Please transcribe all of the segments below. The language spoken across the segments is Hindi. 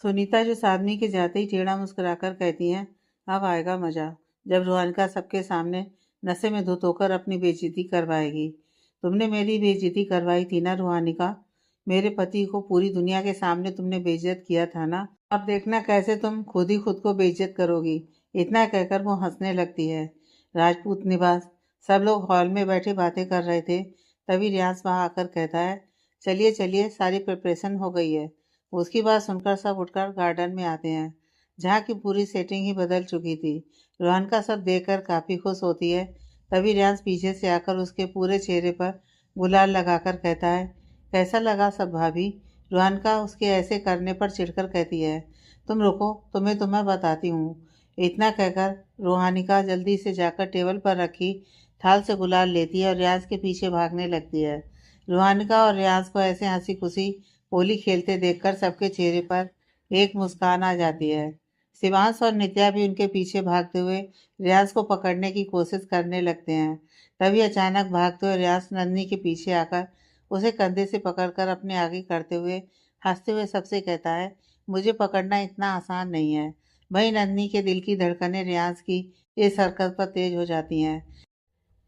सुनीता जो साधनी के जाते ही टेढ़ा मुस्कुराकर कहती हैं, अब आएगा मजा, जब रोहनका सबके सामने नशे में धुत होकर अपनी बेइज्जती करवाएगी। तुमने मेरी बेइज्जती करवाई थी ना रूहानिका। मेरे पति को पूरी दुनिया के सामने तुमने बेइज्जत किया था ना। अब देखना कैसे तुम खुद ही खुद को बेइज्जत करोगी। इतना कहकर वो हंसने लगती है। राजपूत निवास। सब लोग हॉल में बैठे बातें कर रहे थे। तभी रियाज वहां आकर कहता है, चलिए चलिए, सारी प्रिपरेशन हो गई है। उसकी बात सुनकर सब उठकर गार्डन में आते हैं, जहाँ की पूरी सेटिंग ही बदल चुकी थी। रोहनका सब देखकर काफी खुश होती है। तभी रियांश पीछे से आकर उसके पूरे चेहरे पर गुलाल लगाकर कहता है, कैसा लगा सब भाभी। रोहनका उसके ऐसे करने पर चिढ़कर कहती है, तुम रुको, तुम्हें बताती हूँ। इतना कहकर रोहानिका जल्दी से जाकर टेबल पर रखी थाल से गुलाल लेती है और रियाज के पीछे भागने लगती है। रोहानिका और रियाज को ऐसे हंसी खुशी होली खेलते देखकर सबके चेहरे पर एक मुस्कान आ जाती है। शिवांश और नित्या भी उनके पीछे भागते हुए रियाज को पकड़ने की कोशिश करने लगते हैं। तभी अचानक भागते हुए रियाज नन्ही के पीछे आकर उसे कंधे से पकड़कर अपने आगे करते हुए हंसते हुए सबसे कहता है, मुझे पकड़ना इतना आसान नहीं है। वहीं नन्ही के दिल की धड़कनें रियाज की इस हरकत पर तेज हो जाती हैं।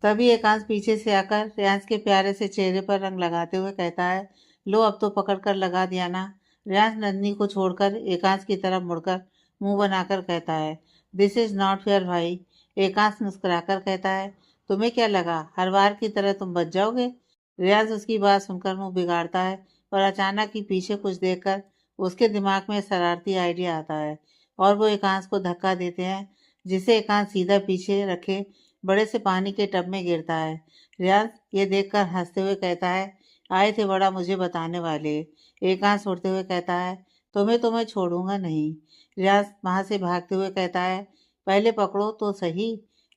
तभी एकांश पीछे से आकर रियांश के प्यारे से चेहरे पर रंग लगाते हुए कहता है, लो अब तो पकड़ कर लगा दिया ना। रियांश नंदनी को छोड़कर एकांश की तरफ मुड़कर मुंह बनाकर कहता है, दिस इज नॉट फेयर भाई। एकांश मुस्कुराकर कहता है, तुम्हें क्या लगा हर बार की तरह तुम बच जाओगे। रियांश उसकी बात सुनकर मुंह बिगाड़ता है और अचानक ही पीछे कुछ देखकर उसके दिमाग में शरारती आइडिया आता है और वो एकांश को धक्का देते हैं, जिसे एकांश सीधा पीछे रखे बड़े से पानी के टब में गिरता है। रियाज ये देखकर हंसते हुए कहता है, आए थे बड़ा मुझे बताने वाले। एकांश उड़ते हुए कहता है, तुम्हें छोड़ूंगा नहीं। रियाज वहां से भागते हुए कहता है, पहले पकड़ो तो सही।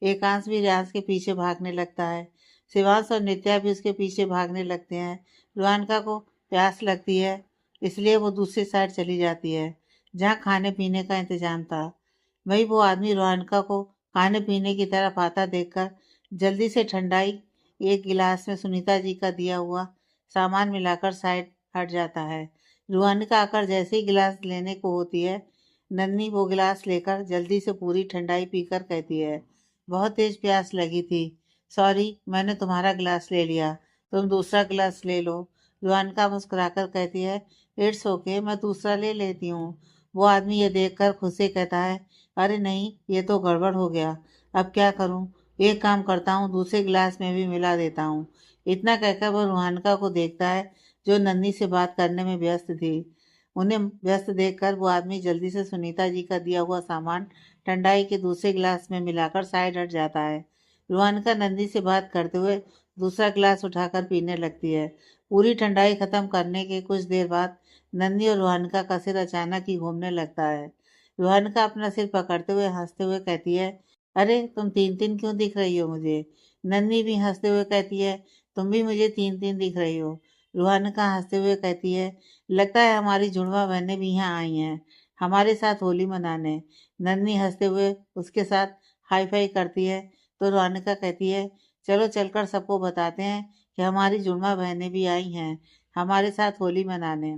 एकांश भी रियाज के पीछे भागने लगता है। शिवांश और नित्या भी उसके पीछे भागने लगते हैं। रुहानका को प्यास लगती है, इसलिए वो दूसरी साइड चली जाती है, जहाँ खाने पीने का इंतजाम था। वही वो आदमी रुहानका को खाने पीने की तरफ आता देखकर जल्दी से ठंडाई एक गिलास में सुनीता जी का दिया हुआ सामान मिलाकर साइड हट जाता है। रूहानिका आकर जैसे ही गिलास लेने को होती है, नन्ही वो गिलास लेकर जल्दी से पूरी ठंडाई पीकर कहती है, बहुत तेज प्यास लगी थी, सॉरी मैंने तुम्हारा गिलास ले लिया, तुम दूसरा गिलास ले लो। रूहानिका मुस्कुराकर कहती है, इट्स ओके, मैं दूसरा ले लेती हूँ। वो आदमी ये देखकर खुद से कहता है, अरे नहीं, ये तो गड़बड़ हो गया, अब क्या करूं। एक काम करता हूँ, दूसरे गिलास में भी मिला देता हूँ। इतना कहकर वो रूहानिका को देखता है, जो नन्ही से बात करने में व्यस्त थी। उन्हें व्यस्त देखकर वो आदमी जल्दी से सुनीता जी का दिया हुआ सामान ठंडाई के दूसरे गिलास में मिलाकर साइड हट जाता है। रूहानिका नन्ही से बात करते हुए दूसरा गिलास उठाकर पीने लगती है। पूरी ठंडाई खत्म करने के कुछ देर बाद नन्ही और रूहानिका का सिर अचानक ही घूमने लगता है। रूहानिका अपना सिर पकड़ते हुए हंसते हुए कहती है, अरे तुम तीन तीन क्यों दिख रही हो मुझे। नन्ही भी हंसते हुए कहती है, तुम भी मुझे तीन तीन दिख रही हो। रूहानिका हंसते हुए कहती है, लगता है हमारी जुड़वा बहनें भी यहाँ आई हैं हमारे साथ होली मनाने। नन्ही हंसते हुए उसके साथ हाई फाई करती है, तो रूहानिका कहती है, चलो चलकर सबको बताते हैं कि हमारी जुड़वा बहनें भी आई हैं हमारे साथ होली मनाने।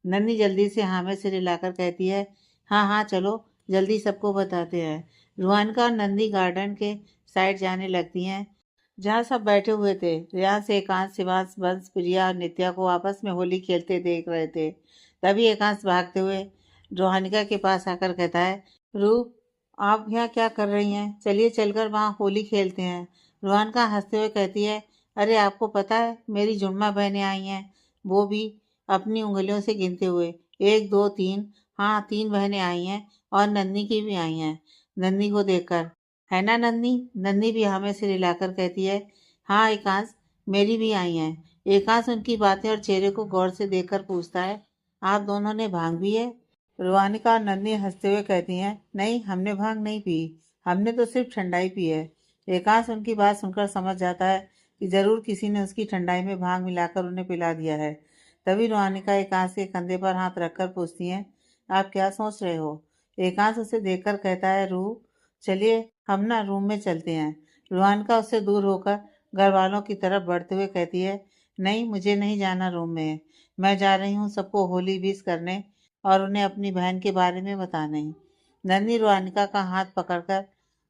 नन्ही जल्दी से हाँ में सिर हिलाकर कहती है, हाँ हाँ चलो, जल्दी सबको बताते हैं। रूहानिका और नंदी गार्डन के साइड जाने लगती हैं, जहाँ सब बैठे हुए थे। रियांश, एकांश, शिवांश, बंस, प्रिया और नित्या को आपस में होली खेलते देख रहे थे। तभी एकांश भागते हुए रूहानिका के पास आकर कहता है, रूप आप यहाँ क्या कर रही हैं, चलिए चलकर वहाँ होली खेलते हैं। रूहानिका हंसते हुए कहती है, अरे आपको पता है मेरी जुड़वा बहनें आई हैं, वो भी अपनी उंगलियों से गिनते हुए, एक दो तीन, हाँ तीन बहनें आई हैं और नन्ही की भी आई हैं। नन्ही को देखकर, है ना नन्ही। नन्ही भी हमें सिर हिलाकर कहती है, हाँ एकांश, मेरी भी आई हैं। एकांश उनकी बातें और चेहरे को गौर से देखकर पूछता है, आप दोनों ने भांग भी है। रुहानिका और नन्ही हंसते हुए कहती हैं, नहीं हमने भांग नहीं पी, हमने तो सिर्फ ठंडाई पी है। एकांश उनकी बात सुनकर समझ जाता है कि जरूर किसी ने उसकी ठंडाई में भांग मिलाकर उन्हें पिला दिया है। तभी रुहानिका एकांश के कंधे पर हाथ रखकर पूछती हैं, आप क्या सोच रहे हो। एकांश उसे देखकर कहता है, रूह चलिए हम ना रूम में चलते हैं। रूहानिका उससे दूर होकर घर वालों की तरफ बढ़ते हुए कहती है, नहीं मुझे नहीं जाना रूम में, मैं जा रही हूँ सबको होली विश करने और उन्हें अपनी बहन के बारे में बताने। नन्ही रुहानिका का हाथ पकड़कर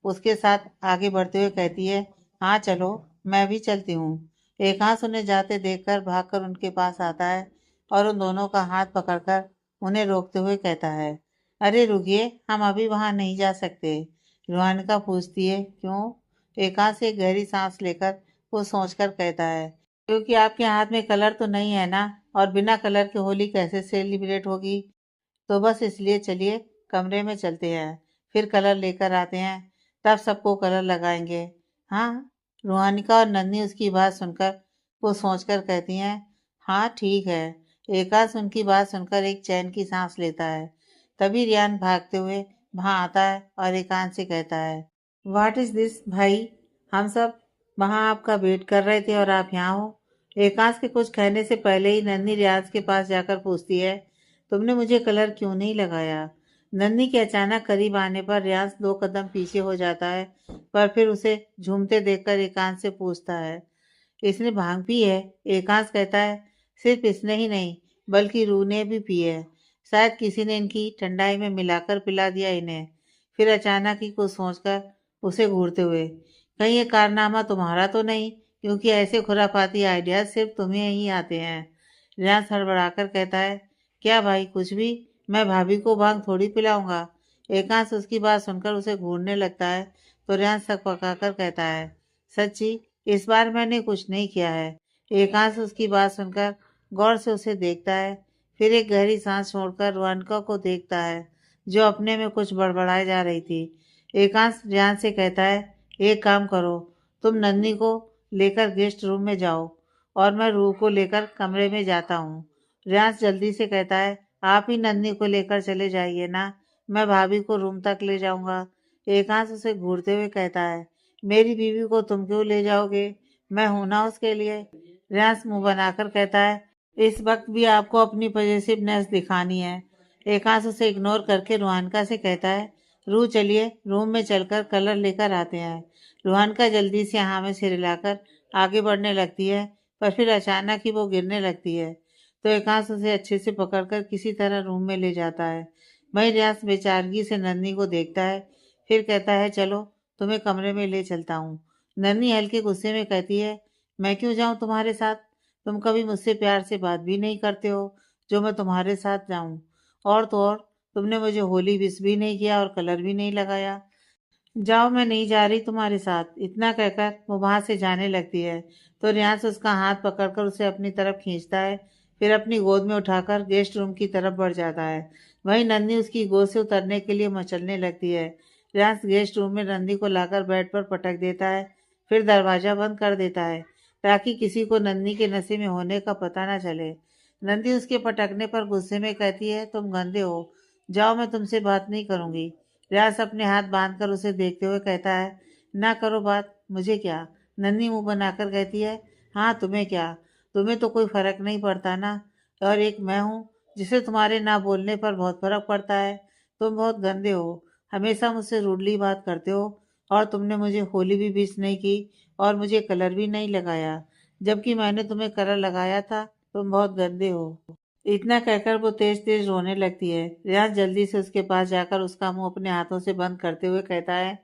उसके साथ आगे बढ़ते हुए कहती है, हाँ चलो, मैं भी चलती हूँ। एकांश उन्हें जाते देखकर भागकर उनके पास आता है और उन दोनों का हाथ पकड़कर उन्हें रोकते हुए कहता है, अरे रुकिए, हम अभी वहां नहीं जा सकते। रुहानिका पूछती है, क्यों? एकांश एक गहरी सांस लेकर वो सोचकर कहता है, क्योंकि आपके हाथ में कलर तो नहीं है ना, और बिना कलर के होली कैसे सेलिब्रेट होगी। तो बस इसलिए चलिए, कमरे में चलते हैं, फिर कलर लेकर आते हैं, तब सबको कलर लगाएंगे। हाँ। रुहानिका और नन्ही उसकी बात सुनकर वो सोचकर कहती हैं, हाँ ठीक है। एकाश उनकी बात सुनकर एक चैन की सांस लेता है। तभी रियान भागते हुए वहां आता है और एकांत से कहता है, व्हाट इज दिस भाई, हम सब वहां आपका वेट कर रहे थे और आप यहाँ हो। एकांश के कुछ कहने से पहले ही नन्ही रियाज के पास जाकर पूछती है, तुमने मुझे कलर क्यों नहीं लगाया? नन्ही के अचानक करीब आने पर रियाज 2 कदम पीछे हो जाता है, पर फिर उसे झूमते देखकर एकांत से पूछता है, इसने भांग पी है? एकांश कहता है, सिर्फ इसने ही नहीं, बल्कि रूह ने भी पी है। शायद किसी ने इनकी ठंडाई में मिलाकर पिला दिया इन्हें। फिर अचानक ही कुछ सोचकर उसे घूरते हुए, कहीं ये कारनामा तुम्हारा तो नहीं, क्योंकि ऐसे खुराफाती आइडियाज सिर्फ तुम्हें ही आते हैं। रियाज हड़बड़ाकर कहता है, क्या भाई, कुछ भी? मैं भाभी को भांग थोड़ी पिलाऊंगा। एकांश उसकी बात सुनकर उसे घूरने लगता है तो रियाज सक पकाकर कहता है, सच्ची, इस बार मैंने कुछ नहीं किया है। एकांश उसकी बात सुनकर गौर से उसे देखता है, फिर एक गहरी सांस छोड़कर रुहानिका को देखता है, जो अपने में कुछ बड़बड़ाए जा रही थी। एकांश रियान से कहता है, एक काम करो, तुम नन्ही को लेकर गेस्ट रूम में जाओ और मैं रूह को लेकर कमरे में जाता हूँ। रियांश जल्दी से कहता है, आप ही नन्ही को लेकर चले जाइए ना, मैं भाभी को रूम तक ले जाऊंगा। एकांश उसे घूरते हुए कहता है, मेरी बीवी को तुम क्यों ले जाओगे? मैं हूं ना उसके लिए। रियांश मुंह बनाकर कहता है, इस वक्त भी आपको अपनी पॉजिटिवनेस दिखानी है। एकांश उसे इग्नोर करके रुहानिका से कहता है, रूह चलिए, रूम में चलकर कलर लेकर आते हैं। रुहानिका जल्दी से हाँ में सिर हिलाकर आगे बढ़ने लगती है, पर फिर अचानक ही वो गिरने लगती है। तो एकांश उसे अच्छे से पकड़कर किसी तरह रूम में ले जाता है। वहीं रियाज बेचारगी से नन्ही को देखता है, फिर कहता है, चलो, तुम्हें कमरे में ले चलता हूँ। नन्ही हल्के गुस्से में कहती है, मैं क्यों जाऊं तुम्हारे साथ? तुम कभी मुझसे प्यार से बात भी नहीं करते हो, जो मैं तुम्हारे साथ जाऊं। और तो और, तुमने मुझे होली विश भी नहीं किया और कलर भी नहीं लगाया। जाओ, मैं नहीं जा रही तुम्हारे साथ। इतना कहकर वो वहां से जाने लगती है तो रियांश उसका हाथ पकड़कर उसे अपनी तरफ खींचता है, फिर अपनी गोद में उठाकर गेस्ट रूम की तरफ बढ़ जाता है। वहीं नंदी उसकी गोद से उतरने के लिए मचलने लगती है। रियांश गेस्ट रूम में नंदी को लाकर बेड पर पटक देता है, फिर दरवाजा बंद कर देता है ताकि किसी को नंदी के नशे में होने का पता न चले। नंदी उसके पटकने पर गुस्से में कहती है, तुम गंदे हो, जाओ, मैं तुमसे बात नहीं करूंगी। रियाज अपने हाथ बांधकर उसे देखते हुए कहता है, ना करो बात, मुझे क्या? नन्ही मुंह बनाकर कहती है, हाँ तुम्हें क्या, तुम्हें तो कोई फर्क नहीं पड़ता ना। और एक मैं हूँ जिसे तुम्हारे ना बोलने पर बहुत फर्क पड़ता है। तुम बहुत गंदे हो, हमेशा मुझसे रूडली बात करते हो, और तुमने मुझे होली भी विश नहीं की और मुझे कलर भी नहीं लगाया, जबकि मैंने तुम्हें कलर लगाया था। तुम बहुत गंदे हो। इतना कहकर वो तेज तेज रोने लगती है। रियाज जल्दी से उसके पास जाकर उसका मुंह अपने हाथों से बंद करते हुए कहता है,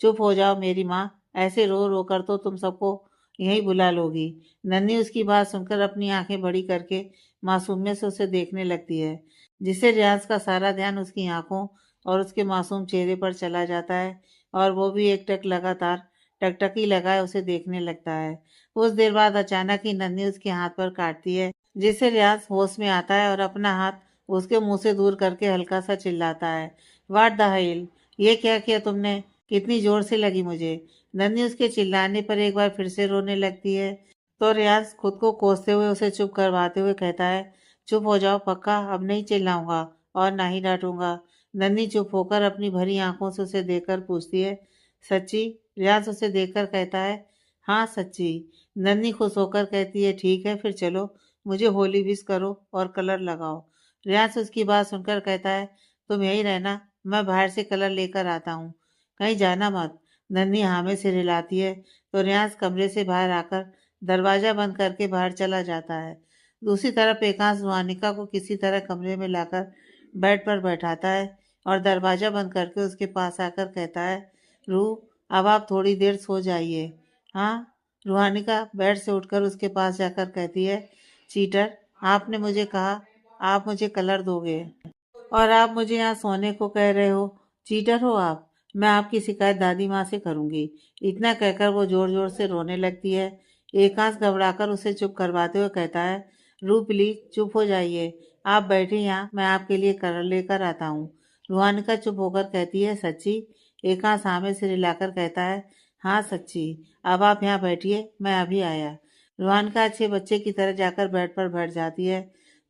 चुप हो जाओ मेरी माँ, ऐसे रो रो कर तो तुम सबको यही बुला लोगी। नन्ही उसकी बात सुनकर अपनी आंखें बड़ी करके मासूमियत से उसे देखने लगती है, जिससे रियाज का सारा ध्यान उसकी आंखों और उसके मासूम चेहरे पर चला जाता है, और वो भी एक टक लगातार टकटकी लगाए उसे देखने लगता है। कुछ देर बाद अचानक ही नन्ही उसके हाथ पर काटती है, जिससे रियाज होश में आता है और अपना हाथ उसके मुंह से दूर करके हल्का सा चिल्लाता है, वाट द हेल, ये क्या किया तुमने? कितनी जोर से लगी मुझे। नन्ही उसके चिल्लाने पर एक बार फिर से रोने लगती है, तो रियाज खुद को कोसते हुए उसे चुप करवाते हुए कहता है, चुप हो जाओ पक्का, अब नहीं चिल्लाऊंगा और ना ही डांटूंगा। नन्ही चुप होकर अपनी भरी आंखों से उसे देखकर पूछती है, सच्ची? रियाज उसे देखकर कहता है, हाँ सच्ची। नन्ही खुश होकर कहती है, ठीक है, फिर चलो, मुझे होली विश करो और कलर लगाओ। रियांश उसकी बात सुनकर कहता है, तुम यही रहना, मैं बाहर से कलर लेकर आता हूँ, कहीं जाना मत। नन्ही हाँ में सिर हिलाती है तो रियांश कमरे से बाहर आकर दरवाजा बंद करके बाहर चला जाता है। दूसरी तरफ एकांश वानिका को किसी तरह कमरे में लाकर बेड पर बैठाता है और दरवाज़ा बंद करके उसके पास आकर कहता है, रूह अब आप थोड़ी देर सो जाइए। हाँ। रूहानिका बेड से उठकर उसके पास जाकर कहती है, चीटर, आपने मुझे कहा आप मुझे कलर दोगे और आप मुझे यहाँ सोने को कह रहे हो। चीटर हो आप। मैं आपकी शिकायत दादी माँ से करूँगी। इतना कहकर वो जोर जोर से रोने लगती है। एकांश घबराकर उसे चुप करवाते हुए कहता है, रू प्लीज चुप हो जाइए। आप बैठे यहाँ, मैं आपके लिए कलर लेकर आता हूँ। रूहानिका चुप होकर कहती है, सच्ची? एकांश हाँ में सिर हिलाकर कहता है, हाँ सच्ची। अब आप यहाँ बैठिए, मैं अभी आया। रूहानिका अच्छे बच्चे की तरह जाकर बेड पर बैठ जाती है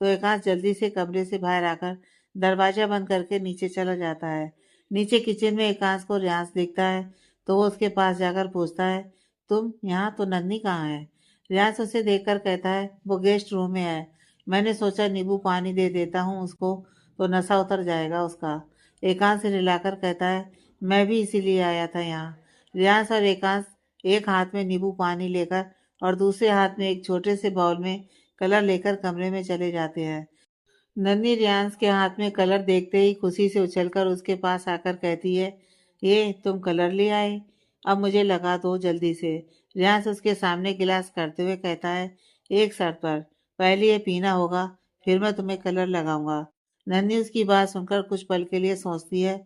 तो एकांश जल्दी से कमरे से बाहर आकर दरवाजा बंद करके नीचे चला जाता है। नीचे किचन में एकांश को रियांश दिखता है तो वो उसके पास जाकर पूछता है, तुम यहाँ, तो नन्ही कहाँ है? रियांश उसे देखकर कहता है, वो गेस्ट रूम में है। मैंने सोचा नींबू पानी दे देता हूँ उसको तो नशा उतर जाएगा उसका। एकांश से रिलाकर कहता है, मैं भी इसीलिए आया था यहाँ। रियांश और एकांश एक हाथ में नींबू पानी लेकर और दूसरे हाथ में एक छोटे से बाउल में कलर लेकर कमरे में चले जाते हैं। नन्ही रियांश के हाथ में कलर देखते ही खुशी से उछलकर उसके पास आकर कहती है, ये तुम कलर ले आए? अब मुझे लगा दो जल्दी से। रियांश उसके सामने गिलास करते हुए कहता है, एक शर्त पर, पहले ये पीना होगा, फिर मैं तुम्हें कलर लगाऊंगा। नन्ही उसकी बात सुनकर कुछ पल के लिए सोचती है,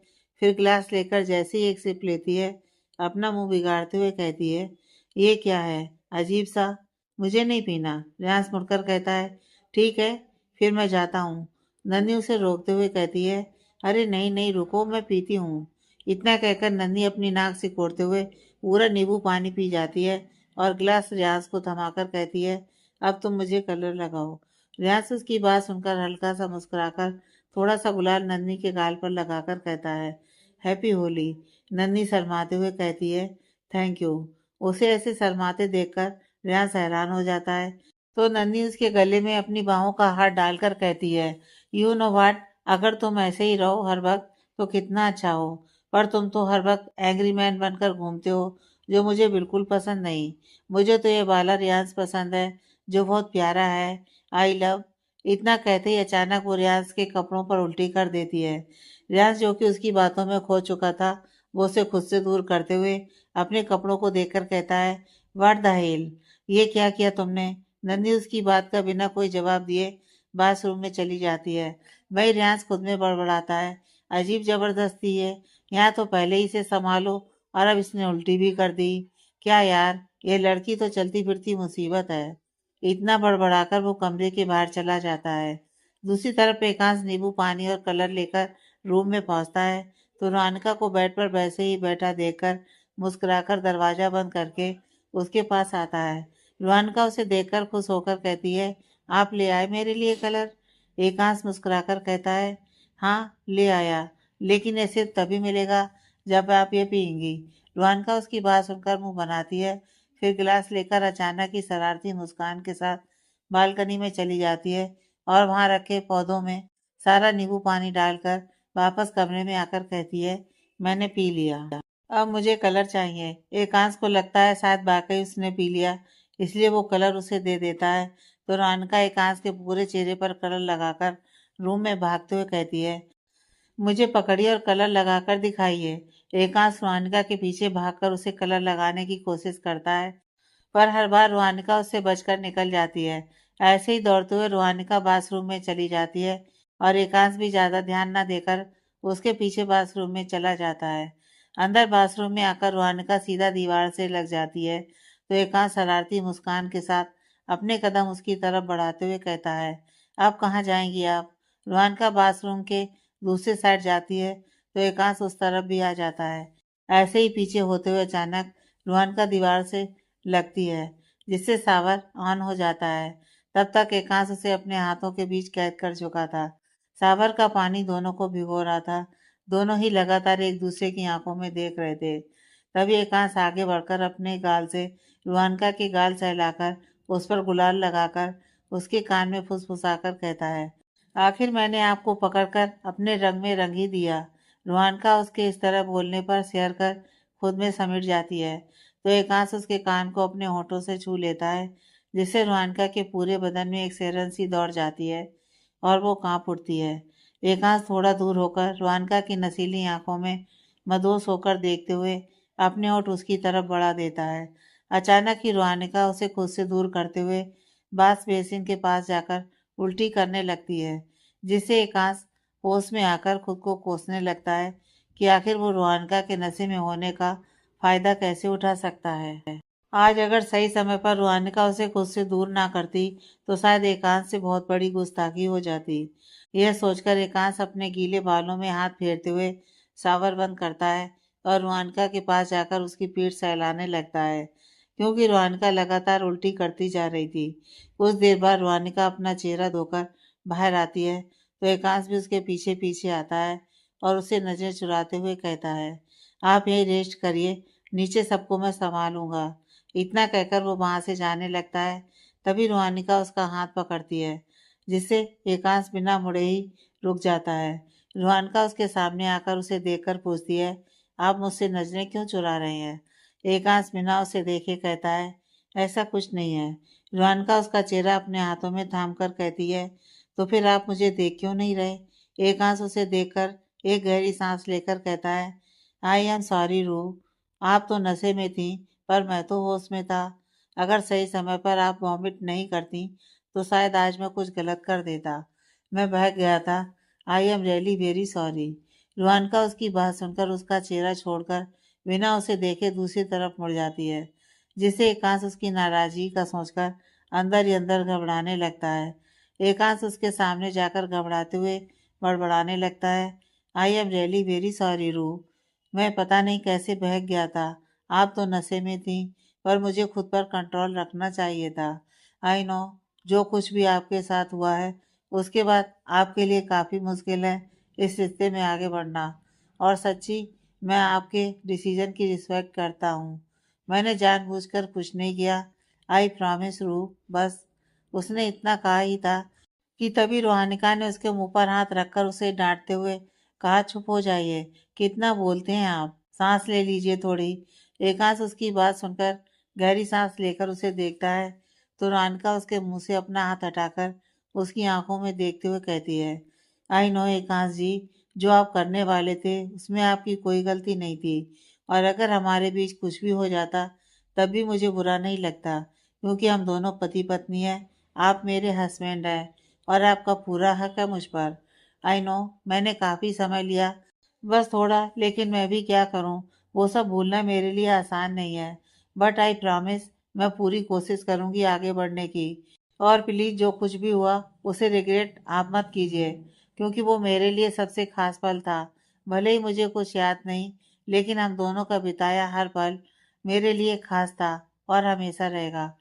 फिर गिलास लेकर जैसे ही एक सिप लेती है, अपना मुंह बिगाड़ते हुए कहती है, ये क्या है, अजीब सा। मुझे नहीं पीना। रियांश मुड़कर कहता है, ठीक है, फिर मैं जाता हूँ। नन्ही उसे रोकते हुए कहती है, अरे नहीं नहीं रुको, मैं पीती हूँ। इतना कहकर नन्ही अपनी नाक सिकोड़ते हुए पूरा नींबू पानी पी जाती है और गिलास रियाज को थमाकर कहती है, अब तुम मुझे कलर लगाओ। रियाज उसकी बात सुनकर हल्का सा मुस्कुराकर थोड़ा सा गुलाल नन्ही के गाल पर लगाकर कहता है, हैप्पी होली। नन्ही शर्माते हुए कहती है, थैंक यू। उसे ऐसे शर्माते देखकर रियाज हैरान हो जाता है तो नन्ही उसके गले में अपनी बाहों का हाथ डालकर कहती है, यू नो व्हाट, अगर तुम ऐसे ही रहो हर वक्त तो कितना अच्छा हो, पर तुम तो हर वक्त एंग्री मैन बनकर घूमते हो, जो मुझे बिल्कुल पसंद नहीं। मुझे तो ये वाला रियांस पसंद है, जो बहुत प्यारा है। I love. इतना कहते ही अचानक वो रियांस के कपड़ों पर उल्टी कर देती है। रियांस जो कि उसकी बातों में खो चुका था, वो उसे खुद से दूर करते हुए अपने कपड़ों को देखकर कहता है, व्हाट द हेल, ये क्या किया तुमने? नन्ही उसकी बात का बिना कोई जवाब दिए बाथरूम में चली जाती है। वही रियांस खुद में बड़बड़ाता है, अजीब जबरदस्ती है, यहाँ तो पहले ही से संभालो और अब इसने उल्टी भी कर दी। क्या यार, ये लड़की तो चलती फिरती मुसीबत है। इतना बड़बड़ाकर वो कमरे के बाहर चला जाता है। दूसरी तरफ एकांश नींबू पानी और कलर लेकर रूम में पहुंचता है तो रानिका को बेड पर वैसे ही बैठा देखकर मुस्कुराकर दरवाजा बंद करके उसके पास आता है। रुहानिका उसे देखकर खुश होकर कहती है, आप ले आए मेरे लिए कलर? एकांश मुस्कुराकर कहता है, हाँ ले आया, लेकिन ऐसे तभी मिलेगा जब आप ये पियेंगी। रुहानिका उसकी बात सुनकर मुंह बनाती है, फिर गिलास लेकर अचानक ही शरारती मुस्कान के साथ बालकनी में चली जाती है और वहां रखे पौधों में सारा नींबू पानी डालकर वापस कमरे में आकर कहती है, मैंने पी लिया, अब मुझे कलर चाहिए। एकांश को लगता है शायद वाकई उसने पी लिया, इसलिए वो कलर उसे दे देता है तो रानिका एकांश के पूरे चेहरे पर कलर लगाकर रूम में भागते हुए कहती है, मुझे पकड़िए और कलर लगाकर दिखाइए। एकांश रानिका के पीछे भागकर उसे कलर लगाने की कोशिश करता है पर हर बार रुहानिका उससे बचकर निकल जाती है। ऐसे ही दौड़ते हुए रुहानिका बाथरूम में चली जाती है और एकांश भी ज्यादा ध्यान न देकर उसके पीछे बाथरूम में चला जाता है। अंदर बाथरूम में आकर रुहानिका सीधा दीवार से लग जाती है तो एकांश शरारती मुस्कान के साथ अपने कदम उसकी तरफ बढ़ाते हुए कहता है, अब कहाँ जाएंगी आप? रुहानिका बाथरूम के दूसरे साइड जाती है तो एकांश उस तरफ भी आ जाता है। ऐसे ही पीछे होते हुए अचानक रुहानिका दीवार से लगती है जिससे शावर ऑन हो जाता है। तब तक एकांश उसे अपने हाथों के बीच कैद कर चुका था। शावर का पानी दोनों को भिगो रहा था। दोनों ही लगातार एक दूसरे की आंखों में देख रहे थे। तभी एकांश आगे बढ़कर अपने गाल से रुहानिका के गाल सहलाकर उस पर गुलाल लगाकर उसके कान में फुसफुसाकर कहता है, आखिर मैंने आपको पकड़कर अपने रंग में रंग ही दिया। रुहानिका उसके इस तरह बोलने पर सिहर कर खुद में समिट जाती है तो एकांश उसके कान को अपने होठों से छू लेता है जिससे रुहानिका के पूरे बदन में एक सिहरन सी दौड़ जाती है और वो कांप उठती है। एकांश थोड़ा दूर होकर रुआनका की नसीली आंखों में मदोस होकर देखते हुए अपने ओठ उसकी तरफ बढ़ा देता है। अचानक ही रुआनिका उसे खुद से दूर करते हुए बाथ बेसिन के पास जाकर उल्टी करने लगती है, जिससे एकांश होश में आकर खुद को कोसने लगता है कि आखिर वो रुआनका के नशे में होने का फायदा कैसे उठा सकता है। आज अगर सही समय पर रुआनिका उसे खुद से दूर ना करती तो शायद एकांश से बहुत बड़ी गुस्ताखी हो जाती। यह सोचकर एकांश अपने गीले बालों में हाथ फेरते हुए शावर बंद करता है और रुआनका के पास जाकर उसकी पीठ सहलाने लगता है, क्योंकि रुआनका लगातार उल्टी करती जा रही थी। कुछ देर बाद रुआनिका अपना चेहरा धोकर बाहर आती है तो एकांश भी उसके पीछे पीछे आता है और उसे नजर चुराते हुए कहता है, आप यही रेस्ट करिए, नीचे सबको मैं संभालूंगा। इतना कहकर वो वहां से जाने लगता है। तभी रुआनिका उसका हाथ पकड़ती है, जिससे एकांश बिना मुड़े ही रुक जाता है। रुआनिका उसके सामने आकर उसे देखकर पूछती है, आप मुझसे नजरें क्यों चुरा रहे हैं? एकांश बिना उसे देखे कहता है, ऐसा कुछ नहीं है। रुआनिका उसका चेहरा अपने हाथों में थाम कर कहती है, तो फिर आप मुझे देख क्यों नहीं रहे? एकांश उसे देखकर एक गहरी सांस लेकर कहता है, आई एम सॉरी रूह, आप तो नशे में थी पर मैं तो होश में था। अगर सही समय पर आप वॉमिट नहीं करती तो शायद आज मैं कुछ गलत कर देता। मैं बहक गया था। I am really very sorry. रुआनका उसकी बात सुनकर उसका चेहरा छोड़कर बिना उसे देखे दूसरी तरफ मुड़ जाती है, जिससे एकांश उसकी नाराजगी का सोचकर अंदर ही अंदर घबराने लगता है। एकांश उसके सामने जाकर घबराते हुए बड़बड़ाने लगता है, I am really very sorry रूह, मैं पता नहीं कैसे बहक गया था। आप तो नशे में थी, पर मुझे खुद पर कंट्रोल रखना चाहिए था। आई नो, जो कुछ भी आपके साथ हुआ है उसके बाद आपके लिए काफ़ी मुश्किल है इस रिश्ते में आगे बढ़ना। और सच्ची, मैं आपके डिसीजन की रिस्पेक्ट करता हूँ। मैंने जानबूझकर कुछ नहीं किया। आई प्रॉमिस रूह। बस उसने इतना कहा ही था कि तभी रोहानिका ने उसके मुंह पर हाथ रखकर उसे डांटते हुए कहा, चुप हो जाइए, कितना बोलते हैं आप, सांस ले लीजिए थोड़ी। एकांश उसकी बात सुनकर गहरी सांस लेकर उसे देखता है तो रोहानिका उसके मुंह से अपना हाथ हटाकर उसकी आंखों में देखते हुए कहती है, आई नो एकांश जी, जो आप करने वाले थे उसमें आपकी कोई गलती नहीं थी, और अगर हमारे बीच कुछ भी हो जाता तब भी मुझे बुरा नहीं लगता, क्योंकि हम दोनों पति पत्नी हैं। आप मेरे हस्बैंड हैं और आपका पूरा हक है मुझ पर। आई नो, मैंने काफ़ी समय लिया, बस थोड़ा, लेकिन मैं भी क्या करूं, वो सब भूलना मेरे लिए आसान नहीं है। बट आई प्रॉमिस, मैं पूरी कोशिश करूंगी आगे बढ़ने की। और प्लीज़, जो कुछ भी हुआ उसे रिग्रेट आप मत कीजिए, क्योंकि वो मेरे लिए सबसे खास पल था। भले ही मुझे कुछ याद नहीं, लेकिन हम दोनों का बिताया हर पल मेरे लिए खास था और हमेशा रहेगा।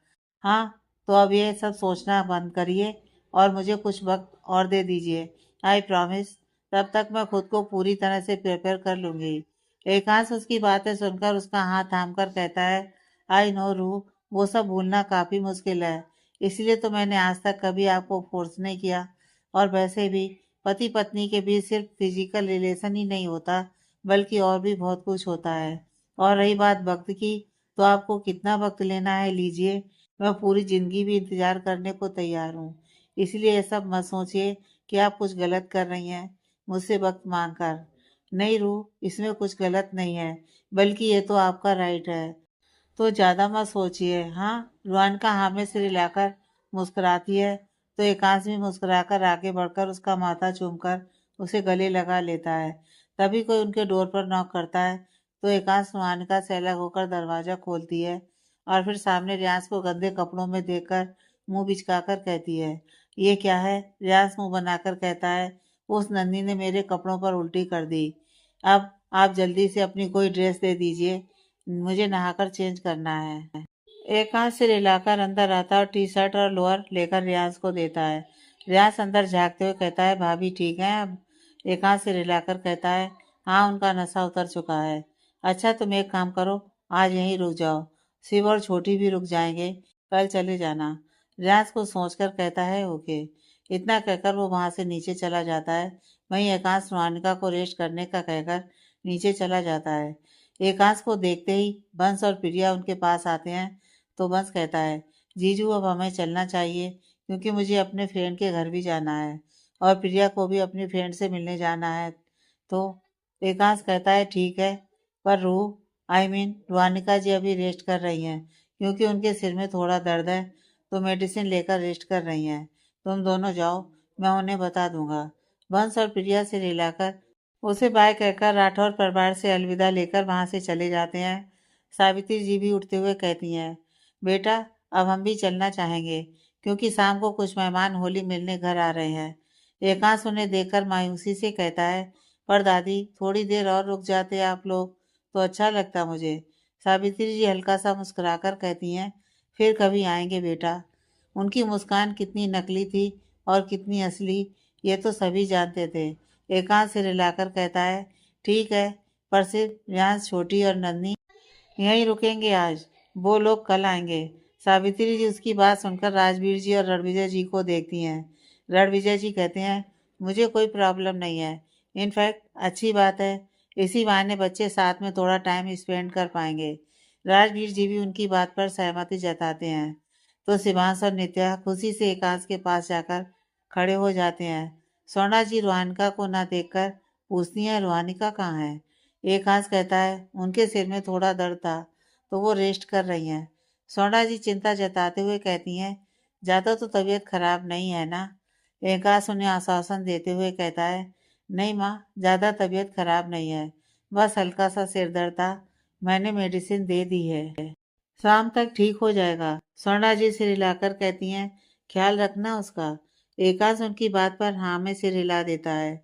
हाँ, तो अब ये सब सोचना बंद करिए और मुझे कुछ वक्त और दे दीजिए। आई प्रॉमिस, तब तक मैं खुद को पूरी तरह से प्रिपेयर कर लूंगी। एकांश उसकी बातें सुनकर उसका हाथ थाम कर कहता है, आई नो रूह, वो सब भूलना काफ़ी मुश्किल है, इसलिए तो मैंने आज तक कभी आपको फोर्स नहीं किया। और वैसे भी पति पत्नी के बीच सिर्फ फिजिकल रिलेशन ही नहीं होता, बल्कि और भी बहुत कुछ होता है। और रही बात वक्त की, तो आपको कितना वक्त लेना है लीजिए, मैं पूरी ज़िंदगी भी इंतज़ार करने को तैयार हूँ। इसलिए ये सब मत सोचिए कि आप कुछ गलत कर रही हैं मुझसे वक्त मांग कर। नहीं रूह, इसमें कुछ गलत नहीं है, बल्कि ये तो आपका राइट है। तो ज़्यादा मत सोचिए। हाँ, रुआन का हाँ में सिर हिलाकर मुस्कुराती है तो एकांश भी मुस्कुराकर आगे बढ़कर उसका माथा चूमकर उसे गले लगा लेता है। तभी कोई उनके डोर पर नॉक करता है तो एकांश रुआन का से अलग होकर दरवाज़ा खोलती है और फिर सामने रियांश को गंदे कपड़ों में देखकर मुंह बिचकाकर कहती है, ये क्या है? रियांश मुंह बनाकर कहता है, उस नन्ही ने मेरे कपड़ों पर उल्टी कर दी। अब आप जल्दी से अपनी कोई ड्रेस दे दीजिए, मुझे नहाकर चेंज करना है। एक हाथ से रिलाकर अंदर आता है और टी शर्ट और लोअर लेकर रियाज को देता है। रियाज अंदर झांकते हुए कहता है, भाभी ठीक है अब? एक हाथ से रिलाकर कहता है, हाँ, उनका नशा उतर चुका है। अच्छा, तुम एक काम करो, आज यहीं रुक जाओ, शिव और छोटी भी रुक जाएंगे, कल चले जाना। रियाज को सोचकर कहता है, ओके। इतना कहकर वो वहां से नीचे चला जाता है। वहीं एकांश रोहानिका को रेस्ट करने का कहकर नीचे चला जाता है। एकांश को देखते ही बंस और प्रिया उनके पास आते हैं तो बंस कहता है, जीजू अब हमें चलना चाहिए, क्योंकि मुझे अपने फ्रेंड के घर भी जाना है। और प्रिया को भी अपनी फ्रेंड से मिलने जाना है। तो एकांश कहता है ठीक है, पर रूह रुहानिका जी अभी रेस्ट कर रही हैं क्योंकि उनके सिर में थोड़ा दर्द है, तो मेडिसिन लेकर रेस्ट कर रही हैं। तुम दोनों जाओ, मैं उन्हें बता दूंगा। वंश और प्रिया से रिलाकर उसे बाय कहकर राठौर परिवार से अलविदा लेकर वहां से चले जाते हैं। सावित्री जी भी उठते हुए कहती हैं, बेटा अब हम भी चलना चाहेंगे क्योंकि शाम को कुछ मेहमान होली मिलने घर आ रहे हैं। एकांश उन्हें देखकर मायूसी से कहता है, पर दादी थोड़ी देर और रुक जाते आप लोग तो अच्छा लगता मुझे। सावित्री जी हल्का सा मुस्कुराकर कहती हैं, फिर कभी आएंगे बेटा। उनकी मुस्कान कितनी नकली थी और कितनी असली, ये तो सभी जानते थे। एकांत से रिलाकर कहता है, ठीक है, पर सिर्फ रियांश, छोटी और नन्ही यहीं रुकेंगे आज, वो लोग कल आएंगे। सावित्री जी उसकी बात सुनकर राजवीर जी और रणविजय जी को देखती हैं। रणविजय जी कहते हैं, मुझे कोई प्रॉब्लम नहीं है, इनफैक्ट अच्छी बात है, इसी बहाने बच्चे साथ में थोड़ा टाइम स्पेंड कर पाएंगे। राजवीर जी भी उनकी बात पर सहमति जताते हैं। तो शिवांश और नित्या खुशी से एकांश के पास जाकर खड़े हो जाते हैं। सोना जी रुहानिका को न देखकर पूछती हैं, रुहानिका कहाँ है? एकांश कहता है, उनके सिर में थोड़ा दर्द था तो वो रेस्ट कर रही हैं। सोना जी चिंता जताते हुए कहती हैं, ज़्यादा तो तबीयत खराब नहीं है ना? एकांश उन्हें आश्वासन देते हुए कहता है, नहीं माँ, ज़्यादा तबीयत खराब नहीं है, बस हल्का सा सिर दर्द था, मैंने मेडिसिन दे दी है, शाम तक ठीक हो जाएगा। स्वर्णा जी सिर हिलाकर कहती हैं, ख्याल रखना उसका। एकांश उनकी बात पर हाँ में सिर हिला देता है।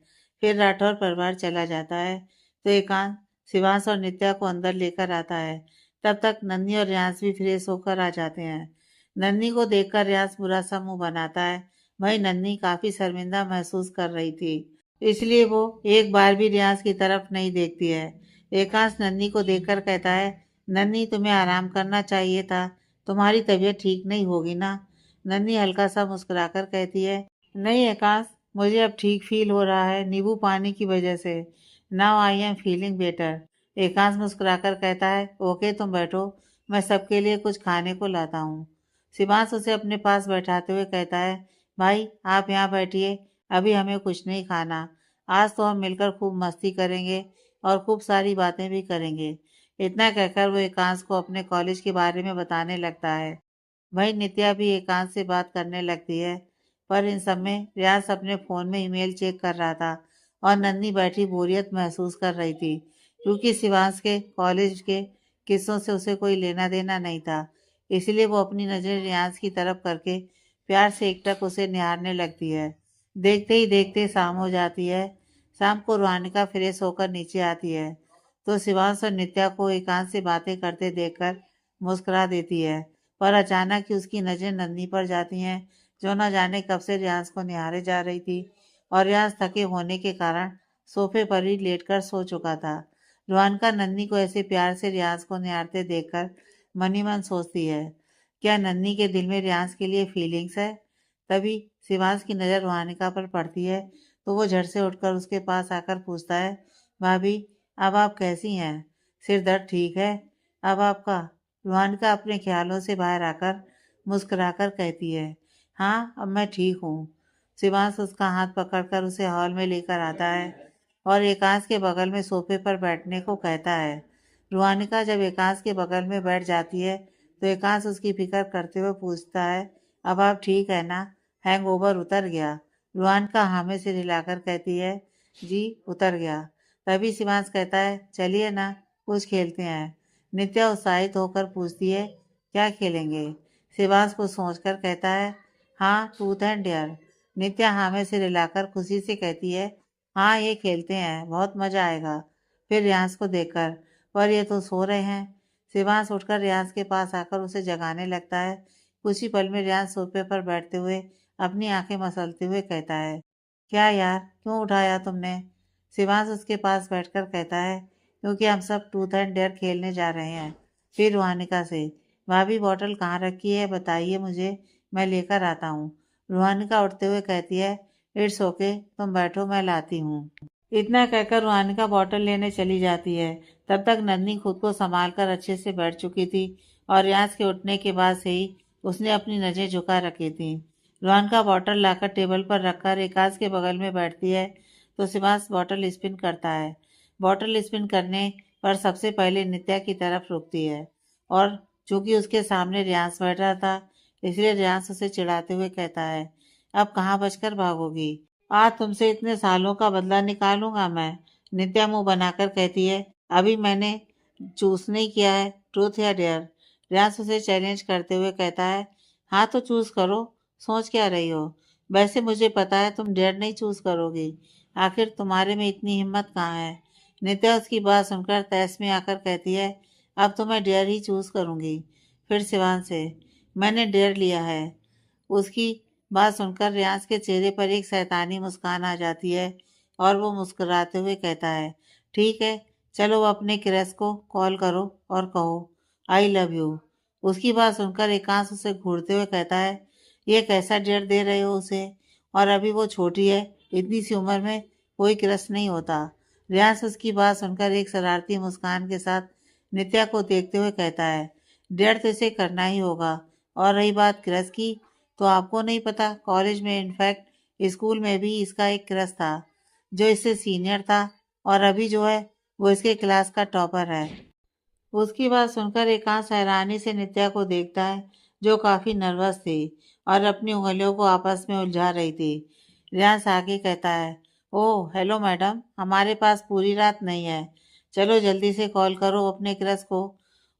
फिर राठौर परिवार चला जाता है। तो एकांश शिवांश और नित्या को अंदर लेकर आता है। तब तक नन्ही और रियांश भी फ्रेश होकर आ जाते हैं। नन्ही को देखकर रियांश बुरा सा मुंह बनाता है। वही नन्ही काफी शर्मिंदा महसूस कर रही थी, इसलिए वो एक बार भी रियांश की तरफ नहीं देखती है। एकांश नन्ही को देखकर कहता है, नन्ही तुम्हें आराम करना चाहिए था, तुम्हारी तबीयत ठीक नहीं होगी ना? नन्ही हल्का सा मुस्कुराकर कहती है, नहीं एकांश, मुझे अब ठीक फील हो रहा है, नींबू पानी की वजह से। Now I am feeling better. एकांश मुस्कुराकर कहता है, ओके तुम बैठो, मैं सबके लिए कुछ खाने को लाता हूँ। शिवांश उसे अपने पास बैठाते हुए कहता है, भाई आप यहाँ बैठिए, अभी हमें कुछ नहीं खाना, आज तो हम मिलकर खूब मस्ती करेंगे और खूब सारी बातें भी करेंगे। इतना कहकर वो एकांश को अपने कॉलेज के बारे में बताने लगता है। वहीं नित्या भी एकांश से बात करने लगती है, पर इन सब में रियाज अपने फ़ोन में ईमेल चेक कर रहा था और नन्ही बैठी बोरियत महसूस कर रही थी क्योंकि शिवांश के कॉलेज के किस्सों से उसे कोई लेना देना नहीं था। इसलिए वो अपनी नज़र रियाज की तरफ करके प्यार से एकटक उसे निहारने लगती है। देखते ही देखते शाम हो जाती है। शाम को रुहानिका फ्रेश होकर नीचे आती है तो शिवांश और नित्या को एकांत से बातें करते देखकर मुस्कुरा देती है, पर अचानक ही उसकी नज़र नन्ही पर जाती हैं, जो न जाने कब से रियांश को निहारे जा रही थी और रियांश थके होने के कारण सोफे पर ही लेटकर सो चुका था। रुहानिका नन्ही को ऐसे प्यार से रियांश को निहारते देखकर मन ही मन सोचती है, क्या नन्ही के दिल में रियांश के लिए फीलिंग्स है? तभी शिवांश की नज़र रुहानिका पर पड़ती है तो वो झट से उठकर उसके पास आकर पूछता है, भाभी अब आप कैसी हैं? सिर दर्द ठीक है अब आपका? रुहानिका अपने ख्यालों से बाहर आकर मुस्कुराकर कहती है, हाँ अब मैं ठीक हूँ। शिवांश उसका हाथ पकड़कर उसे हॉल में लेकर आता है और एकांश के बगल में सोफे पर बैठने को कहता है। रुहानिका जब एकांश के बगल में बैठ जाती है तो एकांश उसकी फिक्र करते हुए पूछता है, अब आप ठीक है ना? हैंगओवर उतर गया? रुहानिका हाँ में सिर हिलाकर कहती है, जी उतर गया। तभी शिवांश कहता है, चलिए ना कुछ खेलते हैं। नित्या उत्साहित होकर पूछती है, क्या खेलेंगे? शिवांश को सोचकर कहता है, हाँ ट्रूथ एंड डेयर। नित्या हाँ में सिर हिलाकर खुशी से कहती है, हाँ ये खेलते हैं, बहुत मजा आएगा। फिर रियांश को देखकर, पर ये तो सो रहे हैं। शिवांश उठकर रियांश के पास आकर उसे जगाने लगता है। कुछ ही पल में रियांश सोफे पर बैठते हुए अपनी आंखें मसलते हुए कहता है, क्या यार क्यों उठाया तुमने? शिवांश उसके पास बैठकर कहता है, क्योंकि हम सब ट्रूथ एंड डेयर खेलने जा रहे हैं। फिर रुहानिका से, भाभी बॉटल कहाँ रखी है बताइए मुझे, मैं लेकर आता हूँ। रुहानिका उठते हुए कहती है, इट्स ओके तुम बैठो मैं लाती हूँ। इतना कहकर रुहानिका बॉटल लेने चली जाती है। तब तक नन्ही खुद को संभाल कर अच्छे से बैठ चुकी थी और रियाज के उठने के बाद से ही उसने अपनी नज़रें झुका रखी थी। रोहन का बॉटल लाकर टेबल पर रखकर एकांश के बगल में बैठती है तो शिवांश बॉटल स्पिन करता है। बॉटल स्पिन करने पर सबसे पहले नित्या की तरफ रुकती है और चूंकि उसके सामने रियांश बैठा था इसलिए रियांश उसे चिढ़ाते हुए कहता है, अब कहाँ बचकर भागोगी? आज तुमसे इतने सालों का बदला निकालूंगा मैं। नित्या मुंह बनाकर कहती है, अभी मैंने चूज नहीं किया है, ट्रूथ या डेयर। रियांश उसे चैलेंज करते हुए कहता है, हाँ तो चूज करो, सोच क्या रही हो? वैसे मुझे पता है तुम डेयर नहीं चूज करोगी, आखिर तुम्हारे में इतनी हिम्मत कहाँ है? नित्या उसकी बात सुनकर तैस में आकर कहती है, अब तो मैं डेयर ही चूज करूंगी। फिर शिवांश से, मैंने डेयर लिया है। उसकी बात सुनकर रियांश के चेहरे पर एक शैतानी मुस्कान आ जाती है और वो मुस्कुराते हुए कहता है, ठीक है, चलो अपने क्रश को कॉल करो और कहो आई लव यू। उसकी बात सुनकर एकांश उसे घूरते हुए कहता है, ये कैसा डेयर दे रहे हो उसे, और अभी वो छोटी है, इतनी सी उम्र में कोई क्रश नहीं होता। रियांश उसकी बात सुनकर एक शरारती मुस्कान के साथ नित्या को देखते हुए कहता है, डेयर तो इसे करना ही होगा। और रही बात क्रश की, तो आपको नहीं पता, कॉलेज में इनफैक्ट स्कूल में भी इसका एक क्रश था जो इससे सीनियर था और अभी जो है वो इसके क्लास का टॉपर है। उसकी बात सुनकर एकांश हैरानी से नित्या को देखता है जो काफी नर्वस थी और अपनी उंगलियों को आपस में उलझा रही थी। रियांश आगे कहता है, ओह हेलो मैडम, हमारे पास पूरी रात नहीं है, चलो जल्दी से कॉल करो अपने क्रश को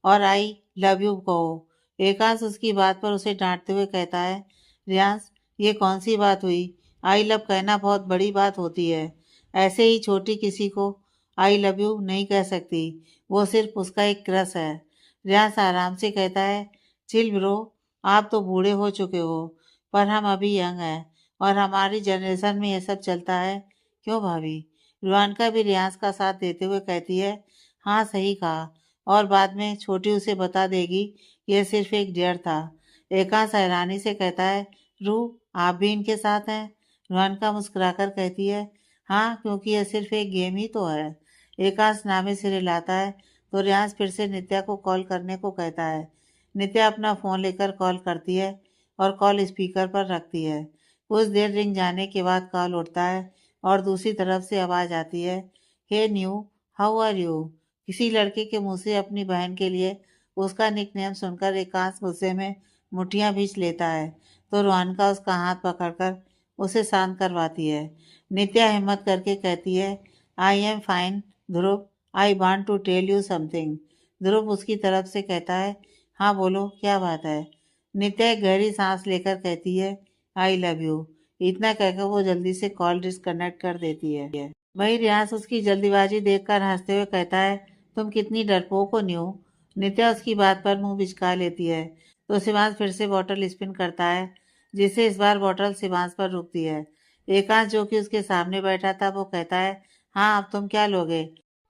और आई लव यू कहो। एकांश उसकी बात पर उसे डांटते हुए कहता है, रियांश ये कौन सी बात हुई? आई लव कहना बहुत बड़ी बात होती है, ऐसे ही छोटी किसी को आई लव यू नहीं कह सकती, वो सिर्फ उसका एक क्रश है। रियांश आराम से कहता है, चिल ब्रो, आप तो बूढ़े हो चुके हो पर हम अभी यंग हैं और हमारी जनरेशन में ये सब चलता है, क्यों भाभी? रुआनका भी रियांश का साथ देते हुए कहती है, हाँ सही कहा, और बाद में छोटी उसे बता देगी यह सिर्फ एक डेयर था। एकांश हैरानी से कहता है, रू आप भी इनके साथ हैं? रुआनका मुस्कुराकर कहती है, हाँ क्योंकि यह सिर्फ एक गेम ही तो है। एकांश नामे सिर हिलाता है तो रियांश फिर से नित्या को कॉल करने को कहता है। नित्या अपना फ़ोन लेकर कॉल करती है और कॉल स्पीकर पर रखती है। कुछ देर रिंग जाने के बाद कॉल उठता है और दूसरी तरफ से आवाज़ आती है, हे न्यू, हाउ आर यू? किसी लड़के के मुंह से अपनी बहन के लिए उसका निकनेम सुनकर एकांश गुस्से में मुठ्ठियां भींच लेता है तो रोहनका उसका हाथ पकड़कर उसे शांत करवाती है। नित्या हिम्मत करके कहती है, I am fine Dhruv, I want to tell you something. Dhruv उसकी तरफ से कहता है, हाँ बोलो क्या बात है? नित्या एक गहरी सांस लेकर कहती है, आई लव यू। इतना कहकर वो जल्दी से कॉल डिस्कनेक्ट कर देती है। वही रियांश उसकी जल्दीबाजी देखकर हंसते हुए कहता है, तुम कितनी डरपोक हो न्यू। नित्या उसकी बात पर मुंह बिचका लेती है तो शिवांश फिर से बॉटल स्पिन करता है जिससे इस बार बॉटल शिवांश पर रुकती है। एकांश जो कि उसके सामने बैठा था वो कहता है, हाँ अब तुम क्या लोगे,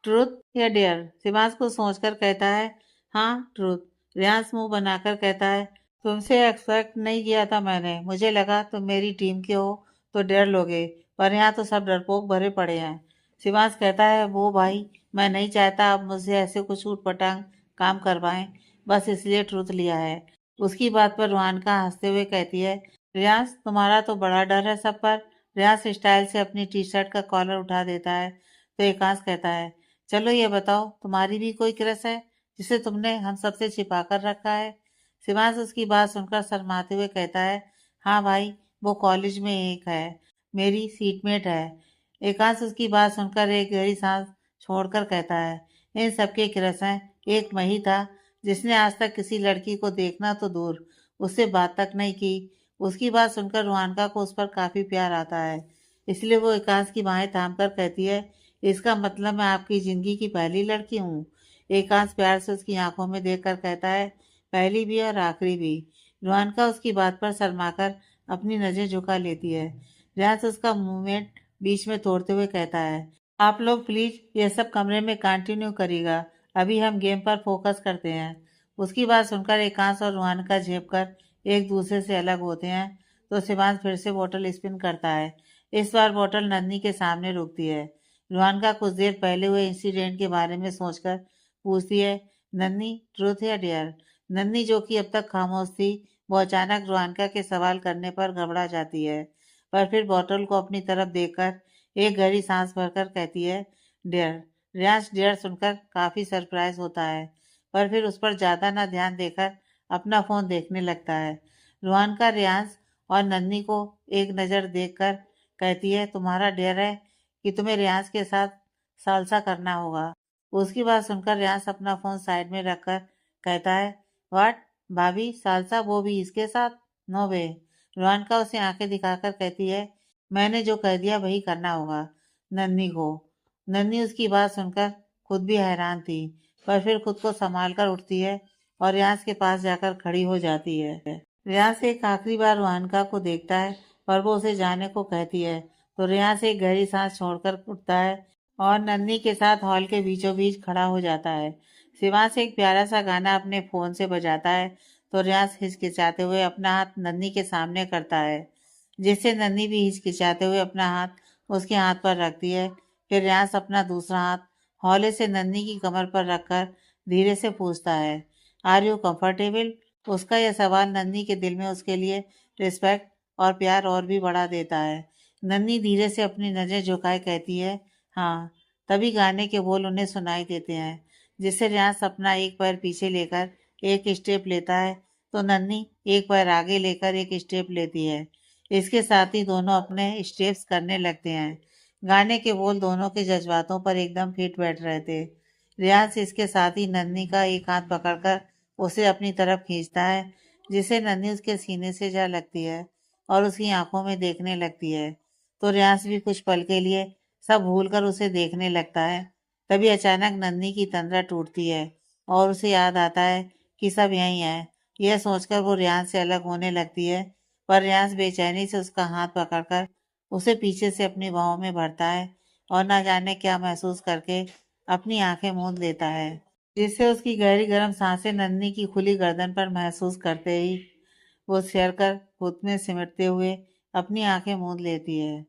ट्रूथ या डेयर? शिवांश को सोचकर कहता है, हाँ ट्रूथ। रियांश मुंह बनाकर कहता है, तुमसे एक्सपेक्ट नहीं किया था मैंने, मुझे लगा तुम मेरी टीम के हो तो डेयर लोगे, पर यहाँ तो सब डरपोक भरे पड़े हैं। शिवांश कहता है, वो भाई मैं नहीं चाहता आप मुझसे ऐसे कुछ ऊटपटांग काम करवाएं, बस इसलिए ट्रूथ लिया है। उसकी बात पर रुहानका हंसते हुए कहती है, रियांश तुम्हारा तो बड़ा डर है सब पर। रियांश स्टाइल से अपनी टी शर्ट का कॉलर उठा देता है तो एकांश कहता है, चलो ये बताओ तुम्हारी भी कोई क्रश है जिसे तुमने हम सबसे छिपा कर रखा है? शिवांश उसकी बात सुनकर शर्माते हुए कहता है, हाँ भाई वो कॉलेज में एक है, मेरी सीटमेट है। एकांश उसकी बात सुनकर एक गहरी सांस छोड़कर कहता है, इन सबके क्रश हैं, एक मैं ही था जिसने आज तक किसी लड़की को देखना तो दूर उससे बात तक नहीं की। उसकी बात सुनकर रुहानका को उस पर काफी प्यार आता है इसलिए वो एकांश की बाहें थाम कर कहती है, इसका मतलब मैं आपकी जिंदगी की पहली लड़की हूँ? एकांश प्यार से उसकी आंखों में देखकर कहता है, पहली भी और आखिरी भी। रुहानका उसकी बात पर शर्माकर अपनी नजर झुका लेती है। रियांश उसका मूवमेंट बीच में तोड़ते हुए कहता है, आप लोग प्लीज ये सब कमरे में कंटिन्यू करिएगा, अभी हम गेम पर फोकस करते हैं। उसकी बात सुनकर एकांश और रुहानका झेप कर एक दूसरे से अलग होते हैं तो शिवांश फिर से बोतल स्पिन करता है। इस बार बोतल नन्ही के सामने रुकती है। रुहानका कुछ देर पहले हुए इंसिडेंट के बारे में सोचकर पूछती है, नन्ही ट्रूथ या डेयर? नन्ही जो कि अब तक खामोश थी वो अचानक रुआनका के सवाल करने पर घबरा जाती है, पर फिर बॉटल को अपनी तरफ देखकर एक गहरी सांस भरकर कहती है, डियर। रियांश डियर सुनकर काफी सरप्राइज होता है, पर फिर उस पर ज्यादा ना ध्यान देकर अपना फोन देखने लगता है। रुआनका रियांश और नन्ही को एक नज़र देखकर कहती है, तुम्हारा डियर है कि तुम्हें रियांश के साथ सालसा करना होगा। उसकी बात सुनकर रियांश अपना फोन साइड में रखकर कहता है, व्हाट भाभी, सालसा, वो भी इसके साथ? नो वे। रोहनका उसे आंखें दिखाकर कहती है, मैंने जो कह दिया वही करना होगा नन्ही को। नन्ही उसकी बात सुनकर खुद भी हैरान थी, पर फिर खुद को संभाल कर उठती है और रियांश के पास जाकर खड़ी हो जाती है। रियांश एक आखिरी बार रोहनका को देखता है, पर वो उसे जाने को कहती है तो रियांश एक गहरी सांस छोड़कर उठता है और नन्ही के साथ हॉल के बीचों बीच खड़ा हो जाता है। शिवांश एक प्यारा सा गाना अपने फोन से बजाता है तो रियांश हिचकिचाते हुए अपना हाथ नन्ही के सामने करता है, जिससे नन्ही भी हिचकिचाते हुए अपना हाथ उसके हाथ पर रखती है। फिर रियांश अपना दूसरा हाथ हौले से नन्ही की कमर पर रखकर धीरे से पूछता है, आर यू कंफर्टेबल? उसका यह सवाल नन्ही के दिल में उसके लिए रिस्पेक्ट और प्यार और भी बढ़ा देता है। नन्ही धीरे से अपनी नज़र झुकाए कहती है, हाँ। तभी गाने के बोल उन्हें सुनाई देते हैं, जिससे रियांश अपना एक पैर पीछे लेकर एक स्टेप लेता है तो नन्ही एक पैर आगे लेकर एक स्टेप लेती है। इसके साथ ही दोनों अपने स्टेप्स करने लगते हैं। गाने के बोल दोनों के जज्बातों पर एकदम फिट बैठ रहे थे। रियांश इसके साथ ही नन्ही का एक हाथ पकड़कर उसे अपनी तरफ खींचता है, जिससे नन्ही उसके सीने से जा लगती है और उसकी आंखों में देखने लगती है। तो रियांश भी कुछ पल के लिए सब भूलकर उसे देखने लगता है। तभी अचानक नन्ही की तंद्रा टूटती है और उसे याद आता है कि सब यहीं है। यह सोचकर वो रियांश से अलग होने लगती है, पर रियांश बेचैनी से उसका हाथ पकड़कर उसे पीछे से अपनी बाहों में भरता है और ना जाने क्या महसूस करके अपनी आंखें मूंद लेता है, जिससे उसकी गहरी गर्म सांसें नन्ही की खुली गर्दन पर महसूस करते ही वो सिर कर खुद में सिमटते हुए अपनी आंखें मूंद लेती है।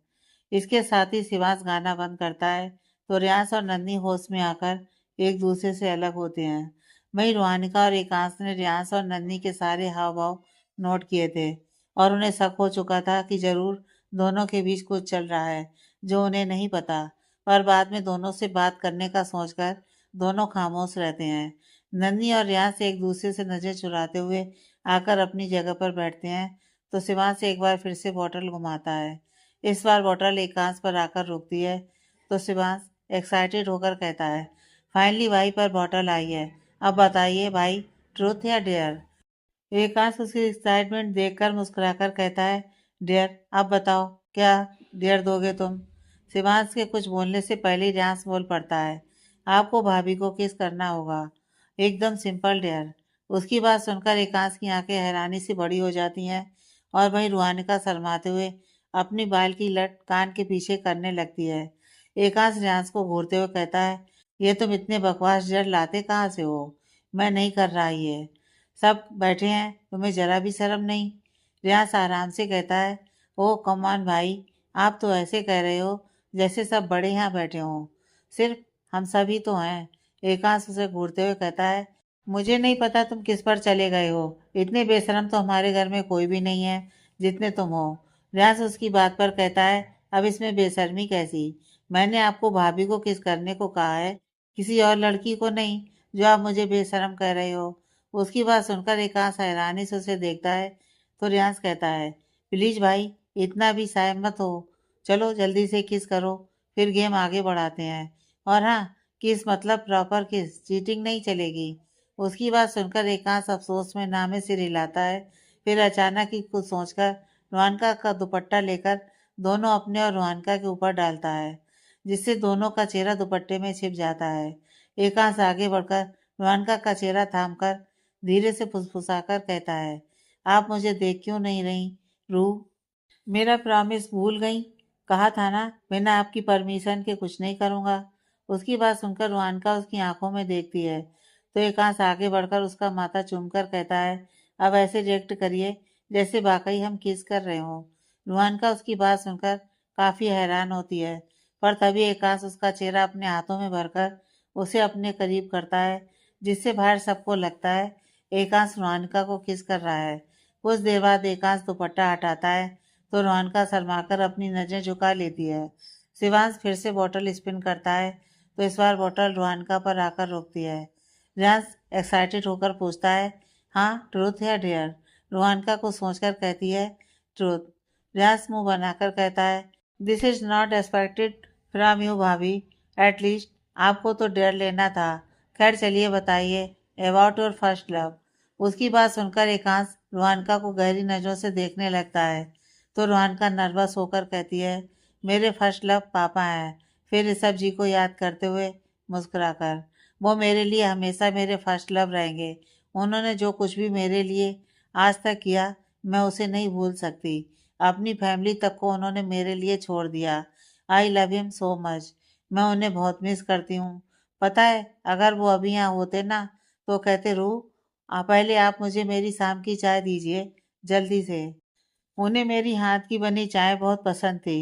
इसके साथ ही शिवांश गाना बंद करता है तो रियांश और नन्ही होश में आकर एक दूसरे से अलग होते हैं। वहीं रोहानिका और एकांश ने रियांश और नन्ही के सारे हाव भाव नोट किए थे और उन्हें शक हो चुका था कि जरूर दोनों के बीच कुछ चल रहा है जो उन्हें नहीं पता। पर बाद में दोनों से बात करने का सोचकर दोनों खामोश रहते हैं। नन्ही और रियांश एक दूसरे से नजर चुराते हुए आकर अपनी जगह पर बैठते हैं तो शिवांश एक बार फिर से बॉटल घुमाता है। इस बार बॉटल एकांश पर आकर रुकती है तो शिवांश एक्साइटेड होकर कहता है, फाइनली भाई पर बॉटल आई है, अब बताइए भाई, ट्रूथ या डेयर? एकांश उसकी एक्साइटमेंट देखकर मुस्कुराकर कहता है, डियर, अब बताओ क्या डियर दोगे तुम? शिवांश के कुछ बोलने से पहले रियांश बोल पड़ता है, आपको भाभी को किस करना होगा, एकदम सिंपल डियर। उसकी बात सुनकर एकांश की आंखें हैरानी से बड़ी हो जाती हैं और वहीं रुहानिका शर्माते हुए अपनी बाल की लट कान के पीछे करने लगती है। एकांश रियांश को घूरते हुए कहता है, ये तुम इतने बकवास डियर लाते कहाँ से हो? मैं नहीं कर रहा ये, सब बैठे हैं, तुम्हें जरा भी शर्म नहीं? रियाज आराम से कहता है, ओह कमान भाई, आप तो ऐसे कह रहे हो जैसे सब बड़े यहाँ बैठे हों, सिर्फ हम सभी तो हैं। एकांश उसे घूरते हुए कहता है, मुझे नहीं पता तुम किस पर चले गए हो, इतने बेशरम तो हमारे घर में कोई भी नहीं है जितने तुम हो। रियाज उसकी बात पर कहता है, अब इसमें बेशर्मी कैसी? मैंने आपको भाभी को किस करने को कहा है, किसी और लड़की को नहीं, जो आप मुझे बेशरम कह रहे हो। उसकी बात सुनकर एकांश हैरानी से उसे देखता है तो रियांश कहता है, प्लीज भाई, इतना भी साय मत हो, चलो जल्दी से किस करो, फिर गेम आगे बढ़ाते हैं। और हाँ, किस मतलब प्रॉपर किस, चीटिंग नहीं चलेगी। उसकी बात सुनकर एकांश अफसोस में नामे सिर हिलाता है, फिर अचानक ही कुछ सोचकर रोहनका का दुपट्टा लेकर दोनों अपने और रोहनका के ऊपर डालता है, जिससे दोनों का चेहरा दुपट्टे में छिप जाता है। एकांश आगे बढ़कर रोहनका का चेहरा थामकर धीरे से फुसफुसाकर कहता है, आप मुझे देख क्यों नहीं रही रूह? मेरा प्रॉमिस भूल गई? कहा था ना बिना आपकी परमिशन के कुछ नहीं करूँगा। उसकी बात सुनकर रुहानका उसकी आंखों में देखती है तो एकांश आगे बढ़कर उसका माथा चूमकर कहता है, अब ऐसे रिएक्ट करिए जैसे वाकई हम किस कर रहे हों। रुहानका उसकी बात सुनकर काफी हैरान होती है, पर तभी एकांश उसका चेहरा अपने हाथों में भरकर उसे अपने करीब करता है, जिससे बाहर सबको लगता है एकांश रुहानका को किस कर रहा है। कुछ देर बाद एकांश दुपट्टा हटाता है तो रोहनका शर्माकर अपनी नजरें झुका लेती है। शिवांश फिर से बोतल स्पिन करता है तो इस बार बोतल रोहनका पर आकर रुकती है। रियांश एक्साइटेड होकर पूछता है, हाँ ट्रूथ या डेयर? रोहनका को सोचकर कहती है, ट्रूथ। रियांश मुंह बनाकर कहता है, this is not expected from you भाभी, एटलीस्ट आपको तो डेयर लेना था। खैर चलिए बताइए अबाउट योर फर्स्ट लव। उसकी बात सुनकर एकांश रोहनका को गहरी नजरों से देखने लगता है तो रोहनका नर्वस होकर कहती है, मेरे फर्स्ट लव पापा हैं। फिर ऋषभ जी को याद करते हुए मुस्कुराकर, वो मेरे लिए हमेशा मेरे फर्स्ट लव रहेंगे। उन्होंने जो कुछ भी मेरे लिए आज तक किया मैं उसे नहीं भूल सकती। अपनी फैमिली तक को उन्होंने मेरे लिए छोड़ दिया। I love him so much. मैं उन्हें बहुत मिस करती हूँ। पता है अगर वो अभी यहाँ होते ना तो कहते, रूह पहले आप मुझे मेरी शाम की चाय दीजिए जल्दी से। उन्हें मेरी हाथ की बनी चाय बहुत पसंद थी।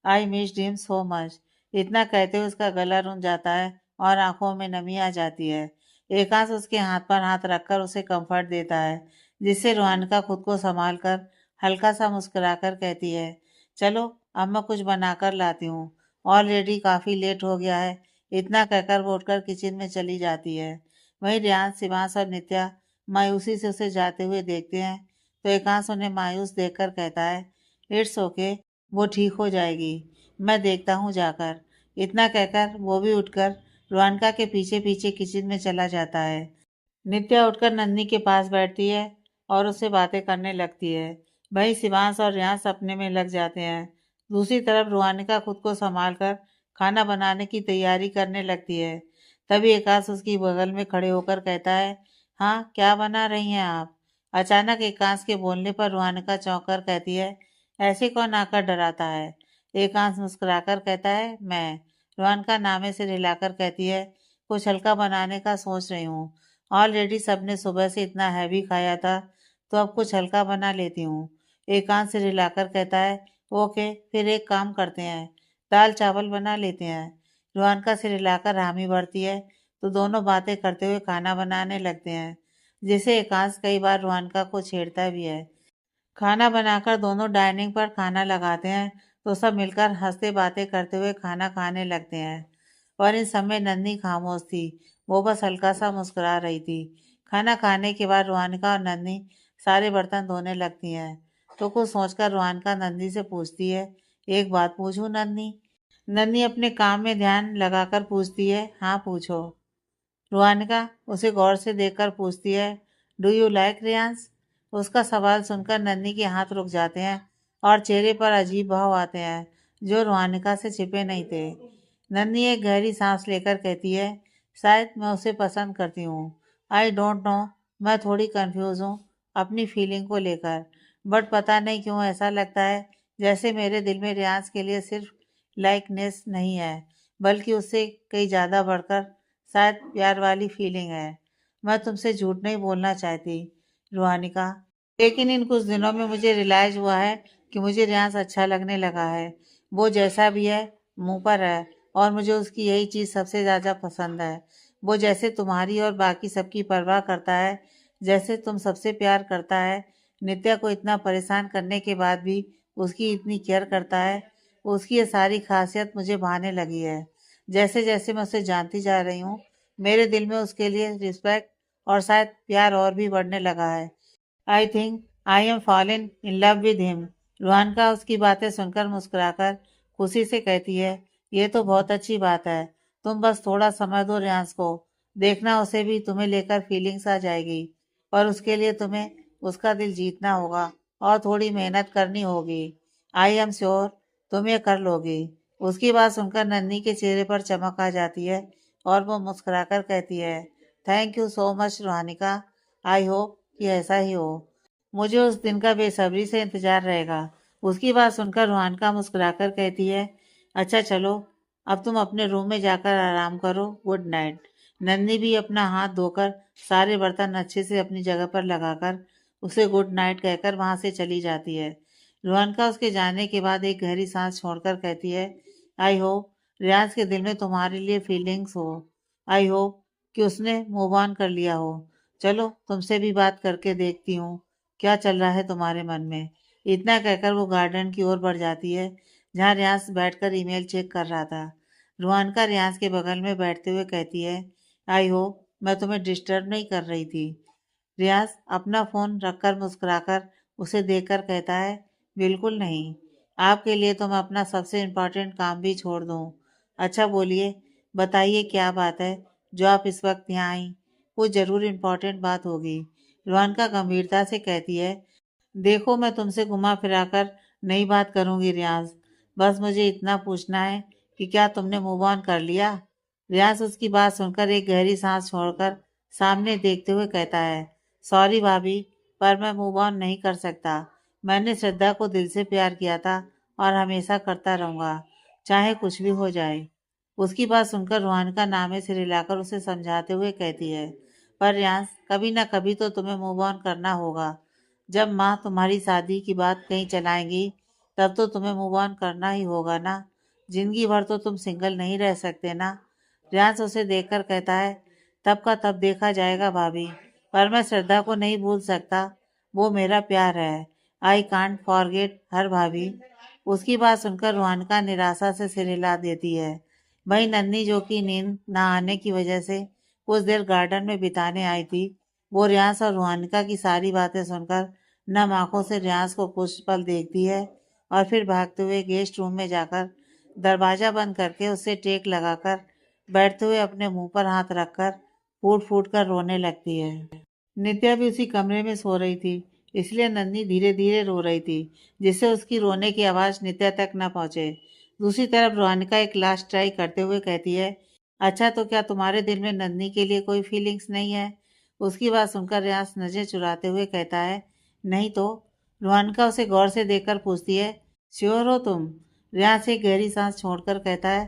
I missed him so much. इतना कहते हुए उसका गला रुंध जाता है और आंखों में नमी आ जाती है। एकांश उसके हाथ पर हाथ रखकर उसे कंफर्ट देता है जिससे रोहनका खुद को संभाल कर हल्का सा मुस्कुराकर कहती है, चलो अब मैं कुछ बनाकर लाती हूँ, ऑलरेडी काफ़ी लेट हो गया है। इतना कहकर वो उठकर किचन में चली जाती है। वहीं रियांश, शिवांश और नित्या मायूसी से उसे जाते हुए देखते हैं तो एकांश उन्हें मायूस देखकर कहता है, इट्स ओके, वो ठीक हो जाएगी, मैं देखता हूँ जाकर। इतना कहकर वो भी उठकर रोहनका के पीछे पीछे किचन में चला जाता है। नित्या उठकर नन्ही के पास बैठती है और उससे बातें करने लगती है। वहीं शिवांश और रियांश अपने में लग जाते हैं। दूसरी तरफ रोहानिका खुद को संभाल कर खाना बनाने की तैयारी करने लगती है। तभी एकांश उसकी बगल में खड़े होकर कहता है, हाँ क्या बना रही हैं आप? अचानक एकांश के बोलने पर रोहानिका चौंक कर कहती है, ऐसे कौन आकर डराता है? एकांश मुस्कुराकर कहता है, मैं। रोहानिका नामे से हिलाकर कहती है, कुछ हल्का बनाने का सोच रही हूँ। ऑलरेडी सबने सुबह से इतना हैवी खाया था तो अब कुछ हल्का बना लेती हूँ। एकांत से रिलाकर कहता है, ओके फिर एक काम करते हैं, दाल चावल बना लेते हैं। रोहनका से रिलाकर हामी बढ़ती है तो दोनों बातें करते हुए खाना बनाने लगते हैं जिसे एकांश कई बार रोहनका को छेड़ता भी है। खाना बनाकर दोनों डाइनिंग पर खाना लगाते हैं तो सब मिलकर हंसते बातें करते हुए खाना खाने लगते हैं। और इन समय नन्ही खामोश थी, वो बस हल्का सा मुस्कुरा रही थी। खाना खाने के बाद रोहानिका और नन्ही सारे बर्तन धोने लगती हैं तो कुछ सोचकर रोहानिका नन्ही से पूछती है, एक बात पूछूं नन्ही? नन्ही अपने काम में ध्यान लगाकर पूछती है, हाँ पूछो। रोहानिका उसे गौर से देखकर पूछती है, डू यू लाइक रियांश? उसका सवाल सुनकर नन्ही के हाथ रुक जाते हैं और चेहरे पर अजीब भाव आते हैं जो रोहानिका से छिपे नहीं थे। नन्ही एक गहरी सांस लेकर कहती है, शायद मैं उसे पसंद करती हूँ। आई डोंट नो, मैं थोड़ी कंफ्यूज हूँ अपनी फीलिंग को लेकर, बट पता नहीं क्यों ऐसा लगता है जैसे मेरे दिल में रियांश के लिए सिर्फ लाइकनेस नहीं है बल्कि उससे कई ज़्यादा बढ़कर शायद प्यार वाली फीलिंग है। मैं तुमसे झूठ नहीं बोलना चाहती रुहानिका, लेकिन इन कुछ दिनों में मुझे रियलाइज हुआ है कि मुझे रियांश अच्छा लगने लगा है। वो जैसा भी है मुंह पर है और मुझे उसकी यही चीज़ सबसे ज़्यादा पसंद है। वो जैसे तुम्हारी और बाकी सबकी परवाह करता है, जैसे तुम सबसे प्यार करता है। नित्या को इतना परेशान करने के बाद भी उसकी इतनी केयर करता है। उसकी ये सारी खासियत मुझे भाने लगी है। जैसे जैसे मैं उसे जानती जा रही हूँ मेरे दिल में उसके लिए रिस्पेक्ट और शायद प्यार और भी बढ़ने लगा है। I think I am fallen in love with him. रोहनका उसकी बातें सुनकर मुस्कुराकर खुशी से कहती है, ये तो बहुत अच्छी बात है। तुम बस थोड़ा समय दो रियांश को, देखना उसे भी तुम्हें लेकर फीलिंग्स आ जाएगी। पर उसके लिए तुम्हें उसका दिल जीतना होगा और थोड़ी मेहनत करनी होगी। आई एम श्योर तुम ये कर लोगी। उसकी बात सुनकर नन्ही के चेहरे पर चमक आ जाती है और वो मुस्कुराकर कहती है, thank you so much Rohanika, I hope कि ऐसा ही हो। मुझे उस दिन का बेसब्री से इंतजार रहेगा। उसकी बात सुनकर रोहानिका मुस्कुराकर कहती है, अच्छा चलो अब तुम अपने रूम में जाकर आराम करो, गुड नाइट। नन्ही भी अपना हाथ धोकर सारे बर्तन अच्छे से अपनी जगह पर लगाकर उसे गुड नाइट कहकर वहां से चली जाती है। रोहनका उसके जाने के बाद एक गहरी सांस छोड़कर कहती है, आई होप रियाज के दिल में तुम्हारे लिए फीलिंग्स हो। आई होप कि उसने मूव ऑन कर लिया हो। चलो तुमसे भी बात करके देखती हूँ क्या चल रहा है तुम्हारे मन में? इतना कहकर वो गार्डन की ओर बढ़ जाती है जहाँ रियाज बैठकर ईमेल चेक कर रहा था। रुहानका रियाज के बगल में बैठते हुए कहती है, आई होप मैं तुम्हें डिस्टर्ब नहीं कर रही थी। रियाज अपना फोन रखकर मुस्कुराकर उसे देखकर कहता है, बिल्कुल नहीं। आपके लिए तो मैं अपना सबसे इम्पोर्टेंट काम भी छोड़ दूँ। अच्छा बोलिए, बताइए क्या बात है जो आप इस वक्त यहाँ आई? कुछ ज़रूर इम्पोर्टेंट बात होगी। रोहनका गंभीरता से कहती है, देखो मैं तुमसे घुमा फिरा कर नई बात करूंगी रियाज। बस मुझे इतना पूछना है कि क्या तुमने मूव ऑन कर लिया? रियाज उसकी बात सुनकर एक गहरी सांस छोड़कर सामने देखते हुए कहता है, सॉरी भाभी, पर मैं मूव ऑन नहीं कर सकता। मैंने श्रद्धा को दिल से प्यार किया था और हमेशा करता रहूंगा, चाहे कुछ भी हो जाए। उसकी बात सुनकर रूहान का नामे सिर हिलाकर उसे समझाते हुए कहती है, पर रियाज कभी ना कभी तो तुम्हें मूव ऑन करना होगा। जब माँ तुम्हारी शादी की बात कहीं चलाएंगी तब तो तुम्हें मूव ऑन करना ही होगा ना। जिंदगी भर तो तुम सिंगल नहीं रह सकते ना। रियांश उसे देखकर कहता है, तब का तब देखा जाएगा भाभी, पर मैं श्रद्धा को नहीं भूल सकता। वो मेरा प्यार है। आई कांट फॉरगेट हर भाभी। उसकी बात सुनकर रूहानका निराशा से सिर हिला देती है। वही नन्ही जो कि नींद न आने की वजह से कुछ देर गार्डन में बिताने आई थी, वो रियांश और रूहानिका की सारी बातें सुनकर नम आंखों से रियांश को कुछ पल देखती है और फिर भागते हुए गेस्ट रूम में जाकर दरवाजा बंद करके उससे टेक लगाकर बैठते हुए अपने मुंह पर हाथ रखकर फूट फूट कर रोने लगती है। नित्या भी उसी कमरे में सो रही थी, इसलिए नन्ही धीरे धीरे रो रही थी, जिससे उसकी रोने की आवाज़ नित्या तक न पहुंचे। दूसरी तरफ रोहानिका एक लास्ट ट्राई करते हुए कहती है, अच्छा तो क्या तुम्हारे दिल में नन्ही के लिए कोई फीलिंग्स नहीं है? उसकी बात सुनकर रियाज नजर चुराते हुए कहता है, नहीं तो। रोहानिका उसे गौर से देखकर पूछती है, श्योर हो तुम? रियाज एक गहरी सांस छोड़कर कहता है,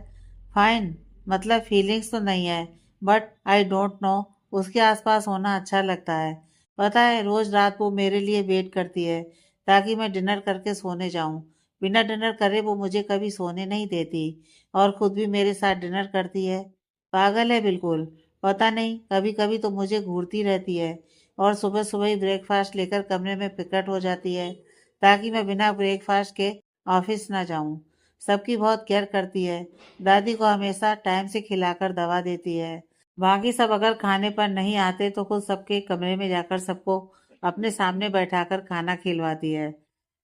फाइन, मतलब फीलिंग्स तो नहीं है, बट आई डोंट नो, उसके आसपास होना अच्छा लगता है। पता है रोज रात वो मेरे लिए वेट करती है ताकि मैं डिनर करके सोने जाऊं। बिना डिनर करे वो मुझे कभी सोने नहीं देती और खुद भी मेरे साथ डिनर करती है। पागल है बिल्कुल। पता नहीं कभी कभी तो मुझे घूरती रहती है और सुबह सुबह ही ब्रेकफास्ट लेकर कमरे में प्रकट हो जाती है ताकि मैं बिना ब्रेकफास्ट के ऑफिस ना जाऊं। सबकी बहुत केयर करती है। दादी को हमेशा टाइम से खिलाकर दवा देती है। बाकी सब अगर खाने पर नहीं आते तो खुद सबके कमरे में जाकर सबको अपने सामने बैठाकर खाना खिलवाती है।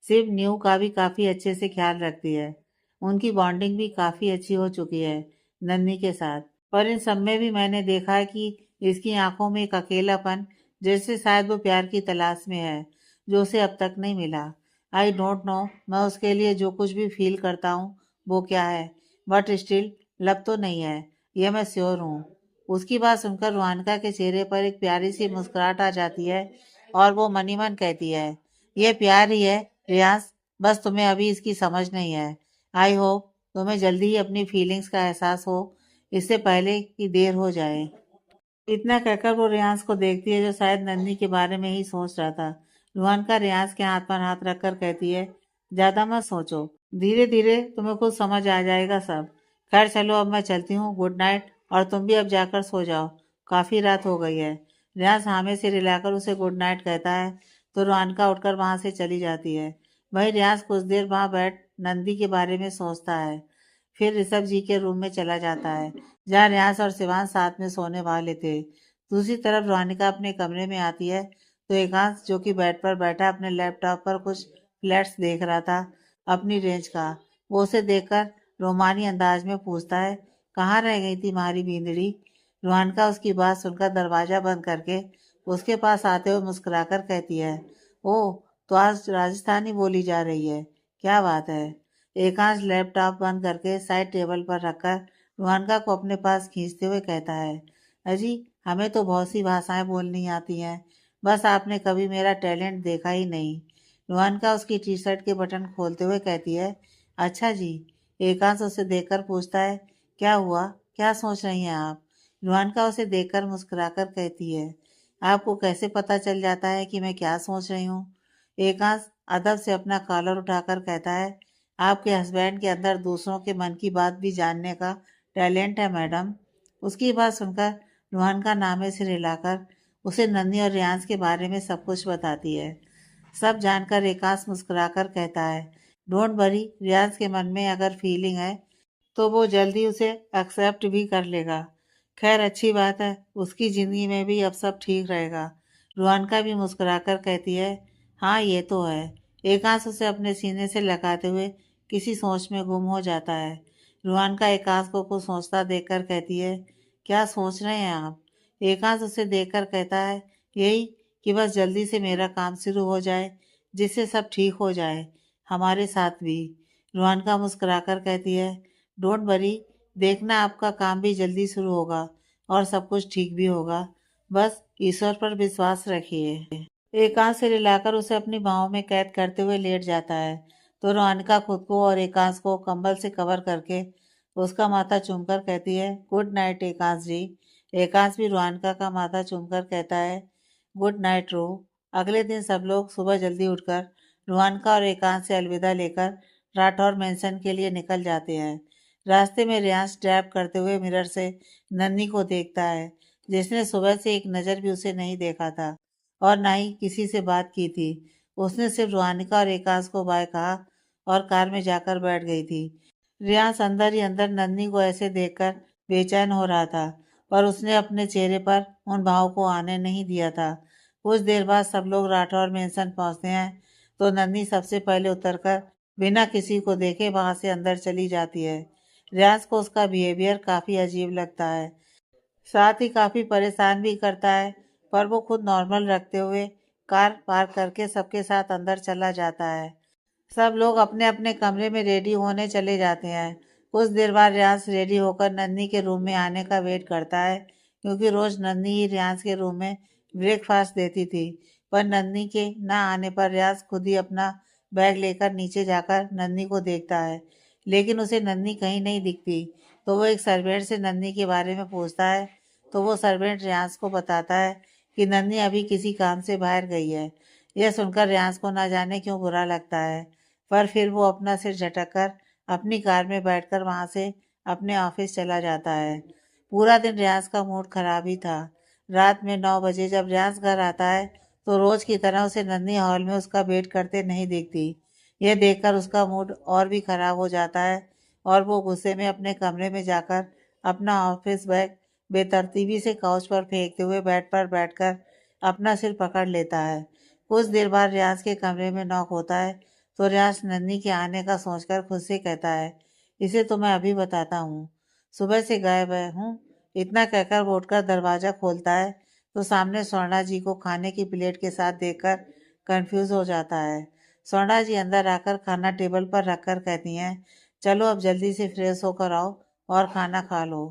सिर्फ न्यू का भी काफी अच्छे से ख्याल रखती है। उनकी बॉन्डिंग भी काफी अच्छी हो चुकी है नन्ही के साथ। पर इन सब में भी मैंने देखा है कि इसकी आंखों में एक अकेलापन, जैसे शायद वो प्यार की तलाश में है, जो उसे अब तक नहीं मिला। आई डोंट नो मैं उसके लिए जो कुछ भी फील करता हूँ वो क्या है, बट स्टिल लव तो नहीं है, ये मैं श्योर हूँ। उसकी बात सुनकर रुहानका के चेहरे पर एक प्यारी सी मुस्कुराहट आ जाती है और वो मनी मन कहती है, ये प्यार ही है रियाज, बस तुम्हें अभी इसकी समझ नहीं है। आई होप तुम्हें जल्दी ही अपनी फीलिंग्स का एहसास हो, इससे पहले कि देर हो जाए। इतना कहकर वो रियांश को देखती है जो शायद नन्ही के बारे में ही सोच रहा था। रुहान का रियांश के हाथ पर हाथ रखकर कहती है, ज्यादा मत सोचो, धीरे धीरे तुम्हें खुद समझ आ जाएगा सब। खैर चलो अब मैं चलती हूँ, गुड नाइट, और तुम भी अब जाकर सो जाओ, काफी रात हो गई है। रियांश हामी से रिलाकर उसे गुड नाइट कहता है तो रुहानका उठकर वहां से चली जाती है। वही रियांश कुछ देर वहां बैठ नंदी के बारे में सोचता है, फिर ऋषभ जी के रूम में चला जाता है जहाँ रियाज और शिवांश साथ में सोने वाले थे। दूसरी तरफ रोहानिका अपने कमरे में आती है तो एकांश जो कि बेड पर बैठा अपने लैपटॉप पर कुछ फ्लैट्स देख रहा था अपनी रेंज का, वो उसे देखकर रोमानी अंदाज में पूछता है, कहाँ रह गई थी मारी बींदड़ी? रोहानिका उसकी बात सुनकर दरवाजा बंद करके उसके पास आते हुए मुस्कुराकर कहती है, ओह, तो आज राजस्थानी बोली जा रही है, क्या बात है। एकांश लैपटॉप बंद करके साइड टेबल पर रखकर रुहानका को अपने पास खींचते हुए कहता है, अजी हमें तो बहुत सी भाषाएं बोलनी आती हैं, बस आपने कभी मेरा टैलेंट देखा ही नहीं। रुहानका उसकी टी शर्ट के बटन खोलते हुए कहती है, अच्छा जी। एकांश उसे देखकर पूछता है, क्या हुआ, क्या सोच रही हैं आप? रुहानका उसे देखकर मुस्कुराकर कहती है, आपको कैसे पता चल जाता है कि मैं क्या सोच रही हूँ? एकांश अदब से अपना कॉलर उठाकर कहता है, आपके हस्बैंड के अंदर दूसरों के मन की बात भी जानने का टैलेंट है मैडम। उसकी बात सुनकर रूहान का नामे सिर हिलाकर उसे नन्ही और रियांश के बारे में सब कुछ बताती है। सब जानकर एकांश मुस्कुराकर कहता है, डोंट वरी, रियाज के मन में अगर फीलिंग है तो वो जल्दी उसे एक्सेप्ट भी कर लेगा। खैर अच्छी बात है, उसकी ज़िंदगी में भी अब सब ठीक रहेगा। रुहानका भी मुस्कुराकर कहती है, हाँ ये तो है। एकांश उसे अपने सीने से लगाते हुए किसी सोच में गुम हो जाता है। रुहानका एकांश को कुछ सोचता देखकर कहती है, क्या सोच रहे हैं आप? एकांश उसे देखकर कहता है, यही कि बस जल्दी से मेरा काम शुरू हो जाए, जिससे सब ठीक हो जाए, हमारे साथ भी। रुहानका मुस्कुराकर कहती है, डोंट वरी, देखना आपका काम भी जल्दी शुरू होगा और सब कुछ ठीक भी होगा। बस ईश्वर पर विश्वास रखिए। एकांश से रिलाकर उसे अपनी बाहों में कैद करते हुए लेट जाता है तो रोहानिका खुद को और एकांश को कंबल से कवर करके उसका माथा चूमकर कहती है, गुड नाइट एकांश जी। एकांश भी रोहानिका का माथा चूमकर कहता है, गुड नाइट रू। अगले दिन सब लोग सुबह जल्दी उठकर रोहानिका और एकांश से अलविदा लेकर राठौर मेंशन के लिए निकल जाते हैं। रास्ते में रियांश ड्राइव करते हुए मिरर से नन्ही को देखता है, जिसने सुबह से एक नज़र भी उसे नहीं देखा था और ना ही किसी से बात की थी। उसने सिर्फ रोहानिका और एकांश को बाय कहा और कार में जाकर बैठ गई थी। रियांश अंदर ही अंदर नन्ही को ऐसे देखकर बेचैन हो रहा था, पर उसने अपने चेहरे पर उन भावों को आने नहीं दिया था। कुछ देर बाद सब लोग राठौर मेंशन पहुंचते हैं तो नन्ही सबसे पहले उतरकर बिना किसी को देखे वहां से अंदर चली जाती है। रियांश को उसका बिहेवियर काफ़ी अजीब लगता है, साथ ही काफ़ी परेशान भी करता है, पर वो खुद नॉर्मल रखते हुए कार पार्क करके सबके साथ अंदर चला जाता है। सब लोग अपने अपने कमरे में रेडी होने चले जाते हैं। कुछ देर बाद रियांश रेडी होकर नन्ही के रूम में आने का वेट करता है, क्योंकि रोज नन्ही ही रियांश के रूम में ब्रेकफास्ट देती थी। पर नन्ही के ना आने पर रियांश खुद ही अपना बैग लेकर नीचे जाकर नन्ही को देखता है, लेकिन उसे नन्ही कहीं नहीं दिखती। तो वो एक सर्वेंट से नन्ही के बारे में पूछता है, तो वो सर्वेंट रियांश को बताता है कि नन्ही अभी किसी काम से बाहर गई है। यह सुनकर रियांश को ना जाने क्यों बुरा लगता है, पर फिर वो अपना सिर झटक कर अपनी कार में बैठकर वहां से अपने ऑफिस चला जाता है। पूरा दिन रियांश का मूड खराब ही था। रात में 9 बजे जब रियांश घर आता है तो रोज की तरह उसे नन्ही हॉल में उसका वेट करते नहीं दिखती। यह देखकर उसका मूड और भी खराब हो जाता है और वो गुस्से में अपने कमरे में जाकर अपना ऑफिस बैग बेतरतीबी से काउच पर फेंकते हुए बेड पर बैठकर अपना सिर पकड़ लेता है। कुछ देर बाद रियांश के कमरे में नॉक होता है तो रियांश नन्ही के आने का सोचकर खुद से कहता है, इसे तो मैं अभी बताता हूँ, सुबह से गायब है हूँ। इतना कहकर वो उठकर दरवाज़ा खोलता है तो सामने स्वर्णा जी को खाने की प्लेट के साथ देखकर कंफ्यूज हो जाता है। स्वर्णा जी अंदर आकर खाना टेबल पर रखकर कहती हैं, चलो अब जल्दी से फ्रेश होकर आओ और खाना खा लो।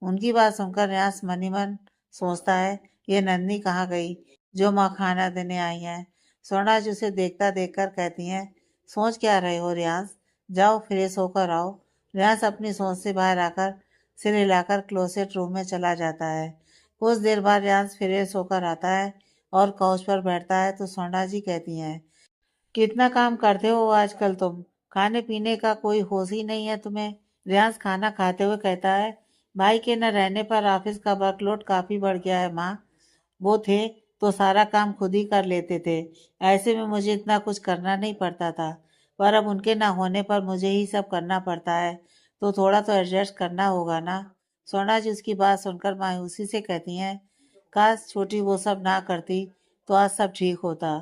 उनकी बात सुनकर रियांश मन ही मन सोचता है, ये नन्ही कहाँ गई जो माँ खाना देने आई है। स्वर्णा जी उसे देखता देखकर कहती हैं, सोच क्या रहे हो रियांश, जाओ फ्रेश होकर आओ। रियांश अपनी सोच से बाहर आकर सिर हिलाकर क्लोसेट रूम में चला जाता है। कुछ देर बाद रियांश फ्रेश होकर आता है और काउच पर बैठता है तो स्वर्णा जी कहती हैं, कितना काम करते हो आजकल तुम, खाने पीने का कोई होश ही नहीं है तुम्हें। रियांश खाना खाते हुए कहता है, भाई के न रहने पर ऑफिस का वर्कलोड काफ़ी बढ़ गया है माँ। वो थे तो सारा काम खुद ही कर लेते थे, ऐसे में मुझे इतना कुछ करना नहीं पड़ता था, पर अब उनके ना होने पर मुझे ही सब करना पड़ता है, तो थोड़ा तो एडजस्ट करना होगा ना। सोना जी उसकी बात सुनकर मायूसी से कहती हैं, काश छोटी वो सब ना करती तो आज सब ठीक होता।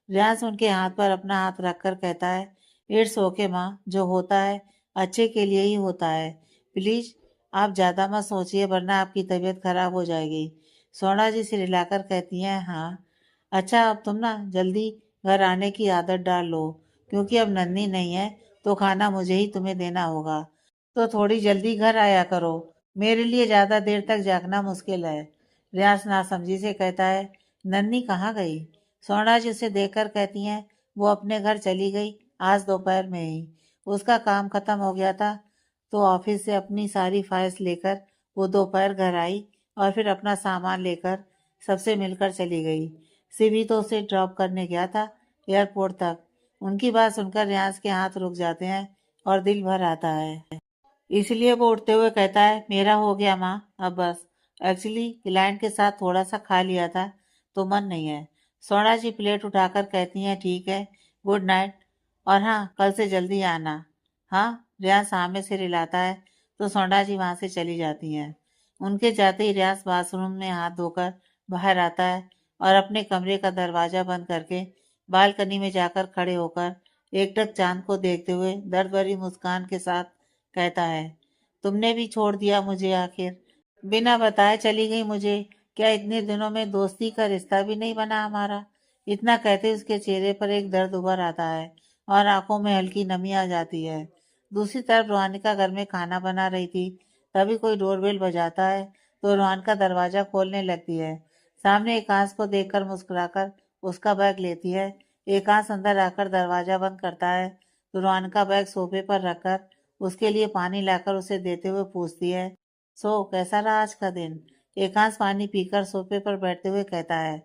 रियांश उनके हाथ पर अपना हाथ रखकर कहता है, इट्स ओके माँ, जो होता है अच्छे के लिए ही होता है। प्लीज आप ज़्यादा मत सोचिए वरना आपकी तबीयत खराब हो जाएगी। सोना जी सिर हिलाकर कहती हैं, हाँ। अच्छा अब तुम ना जल्दी घर आने की आदत डाल लो, क्योंकि अब नन्ही नहीं है तो खाना मुझे ही तुम्हें देना होगा, तो थोड़ी जल्दी घर आया करो, मेरे लिए ज़्यादा देर तक जागना मुश्किल है। रियाज नासमझी से कहता है, नन्ही कहाँ गई? सोना जी उसे देखकर कहती हैं, वो अपने घर चली गई आज दोपहर में ही, उसका काम खत्म हो गया था तो ऑफिस से अपनी सारी फाइल्स लेकर वो दोपहर घर आई और फिर अपना सामान लेकर सबसे मिलकर चली गई। सिभी तो उसे ड्रॉप करने गया था एयरपोर्ट तक। उनकी बात सुनकर रियाज के हाथ रुक जाते हैं और दिल भर आता है। इसलिए वो उठते हुए कहता है, मेरा हो गया माँ, अब बस। एक्चुअली क्लाइंट के साथ थोड़ा सा खा लिया था तो मन नहीं है, सोना जी प्लेट उठाकर कहती हैं ठीक है, गुड नाइट, और हाँ कल से जल्दी आना। हाँ, रियाज हाँ में सिर हिलाता है तो सोना जी वहां से चली जाती हैं। उनके जाते ही रियाज बाथरूम में हाथ धोकर बाहर आता है और अपने कमरे का दरवाजा बंद करके बालकनी में जाकर खड़े होकर एकटक चांद को देखते हुए दर्द भरी मुस्कान के साथ कहता है, तुमने भी छोड़ दिया मुझे आखिर, बिना बताए चली गई मुझे। क्या इतने दिनों में दोस्ती का रिश्ता भी नहीं बना हमारा? इतना कहते उसके चेहरे पर एक दर्द उभर आता है और आंखों में हल्की नमी आ जाती है। दूसरी तरफ रोहानिका घर में खाना बना रही थी, तभी कोई डोरबेल बजाता है तो रोहानिका दरवाजा खोलने लगती है। सामने एकांश को देखकर मुस्कुराकर उसका बैग लेती है। एकांश अंदर आकर दरवाजा बंद करता है तो रोहानिका बैग सोफे पर रखकर उसके लिए पानी लाकर उसे देते हुए पूछती है, सो कैसा रहा आज का दिन? एकांश पानी पीकर सोफे पर बैठते हुए कहता है,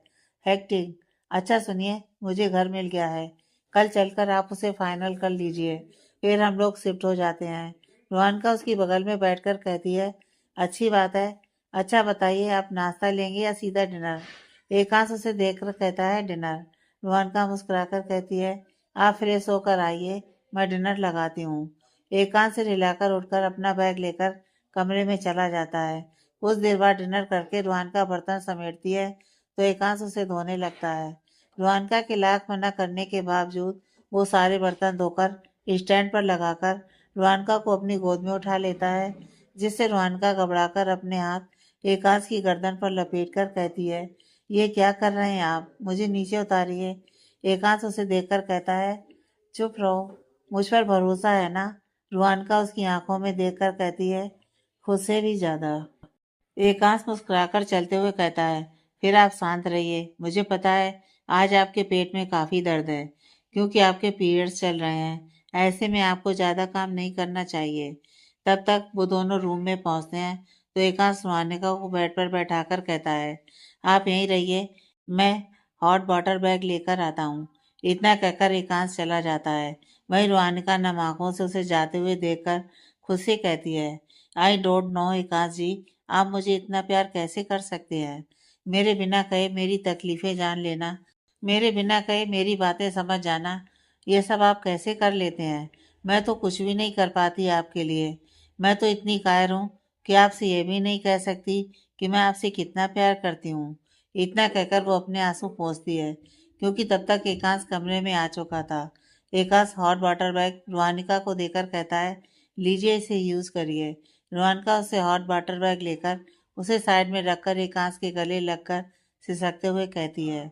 हेक्टिक। अच्छा सुनिए, मुझे घर मिल गया है, कल चलकर आप उसे फाइनल कर लीजिए, फिर हम लोग शिफ्ट हो जाते हैं। रोहनका उसकी बगल में बैठकर कहती है, अच्छी बात है। अच्छा बताइए, आप नाश्ता लेंगे या सीधा डिनर? एकांश उसे देखकर कहता है, डिनर। रोहनका मुस्कुराकर कहती है, आप फ्रेश होकर आइए, मैं डिनर लगाती हूँ। एकांश से हिलाकर उठकर अपना बैग लेकर कमरे में चला जाता है। कुछ देर बाद डिनर करके रुहानका बर्तन समेटती है तो एकांश उसे धोने लगता है। रुहानका के लाख मना करने के बावजूद वो सारे बर्तन धोकर स्टैंड पर लगाकर रुहानका को अपनी गोद में उठा लेता है, जिससे रुहानका घबराकर अपने हाथ एकांश की गर्दन पर लपेट कर कहती है, ये क्या कर रहे हैं आप, मुझे नीचे उतारिए। एकांश उसे देखकर कहता है, चुप रहो, मुझ पर भरोसा है ना? रुहानका उसकी आंखों में देखकर कहती है, खुद से भी ज्यादा। एकांश मुस्कुराकर चलते हुए कहता है, फिर आप शांत रहिए, मुझे पता है आज आपके पेट में काफ़ी दर्द है क्योंकि आपके पीरियड्स चल रहे हैं। ऐसे में आपको ज़्यादा काम नहीं करना चाहिए। तब तक वो दोनों रूम में पहुंचते हैं तो एकांश रुहानिका को बेड पर बैठाकर कहता है, आप यहीं रहिए, मैं हॉट वाटर बैग लेकर आता हूँ। इतना कहकर एकांश चला जाता है। वहीं रुहानिका नम आंखों से उसे जाते हुए देखकर खुद से कहती है, आई डोंट नो एकांश जी, आप मुझे इतना प्यार कैसे कर सकते हैं? मेरे बिना कहे मेरी तकलीफें जान लेना, मेरे बिना कहे मेरी बातें समझ जाना, ये सब आप कैसे कर लेते हैं? मैं तो कुछ भी नहीं कर पाती आपके लिए। मैं तो इतनी कायर हूँ कि आपसे ये भी नहीं कह सकती कि मैं आपसे कितना प्यार करती हूँ। इतना कहकर वो अपने आंसू पोंछती है क्योंकि तब तक एकांश कमरे में आ चुका था। एकांश हॉट वाटर बैग रुहानिका को देकर कहता है, लीजिए इसे यूज़ करिए। रोहनका उससे हॉट वाटर बैग लेकर उसे साइड में रखकर एकांश के गले लगकर सिसकते हुए कहती है,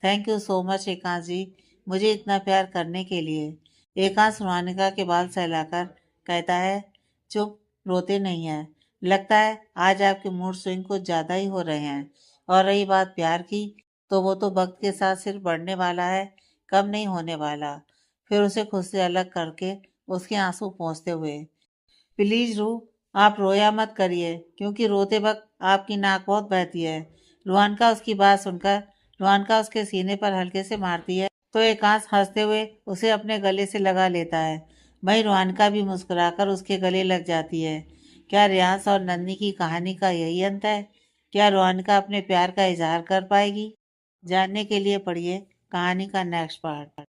थैंक यू सो मच एकांश जी, मुझे इतना प्यार करने के लिए। एकांश रोहनिका के बाल सहलाकर कहता है, चुप, रोते नहीं है, लगता है आज आपके मूड स्विंग कुछ ज़्यादा ही हो रहे हैं। और रही बात प्यार की, तो वो तो वक्त के साथ सिर्फ बढ़ने वाला है, कम नहीं होने वाला। फिर उसे खुद से अलग करके उसके आंसू पोंछते हुए, प्लीज रू, आप रोया मत करिए क्योंकि रोते वक्त आपकी नाक बहुत बहती है। रुहानका उसकी बात सुनकर रुहानका उसके सीने पर हल्के से मारती है तो एकांश हंसते हुए उसे अपने गले से लगा लेता है। वहीं रुहानका भी मुस्कुराकर उसके गले लग जाती है। क्या रियांश और नन्ही की कहानी का यही अंत है? क्या रुहानका अपने प्यार का इजहार कर पाएगी? जानने के लिए पढ़िए कहानी का नेक्स्ट पार्ट।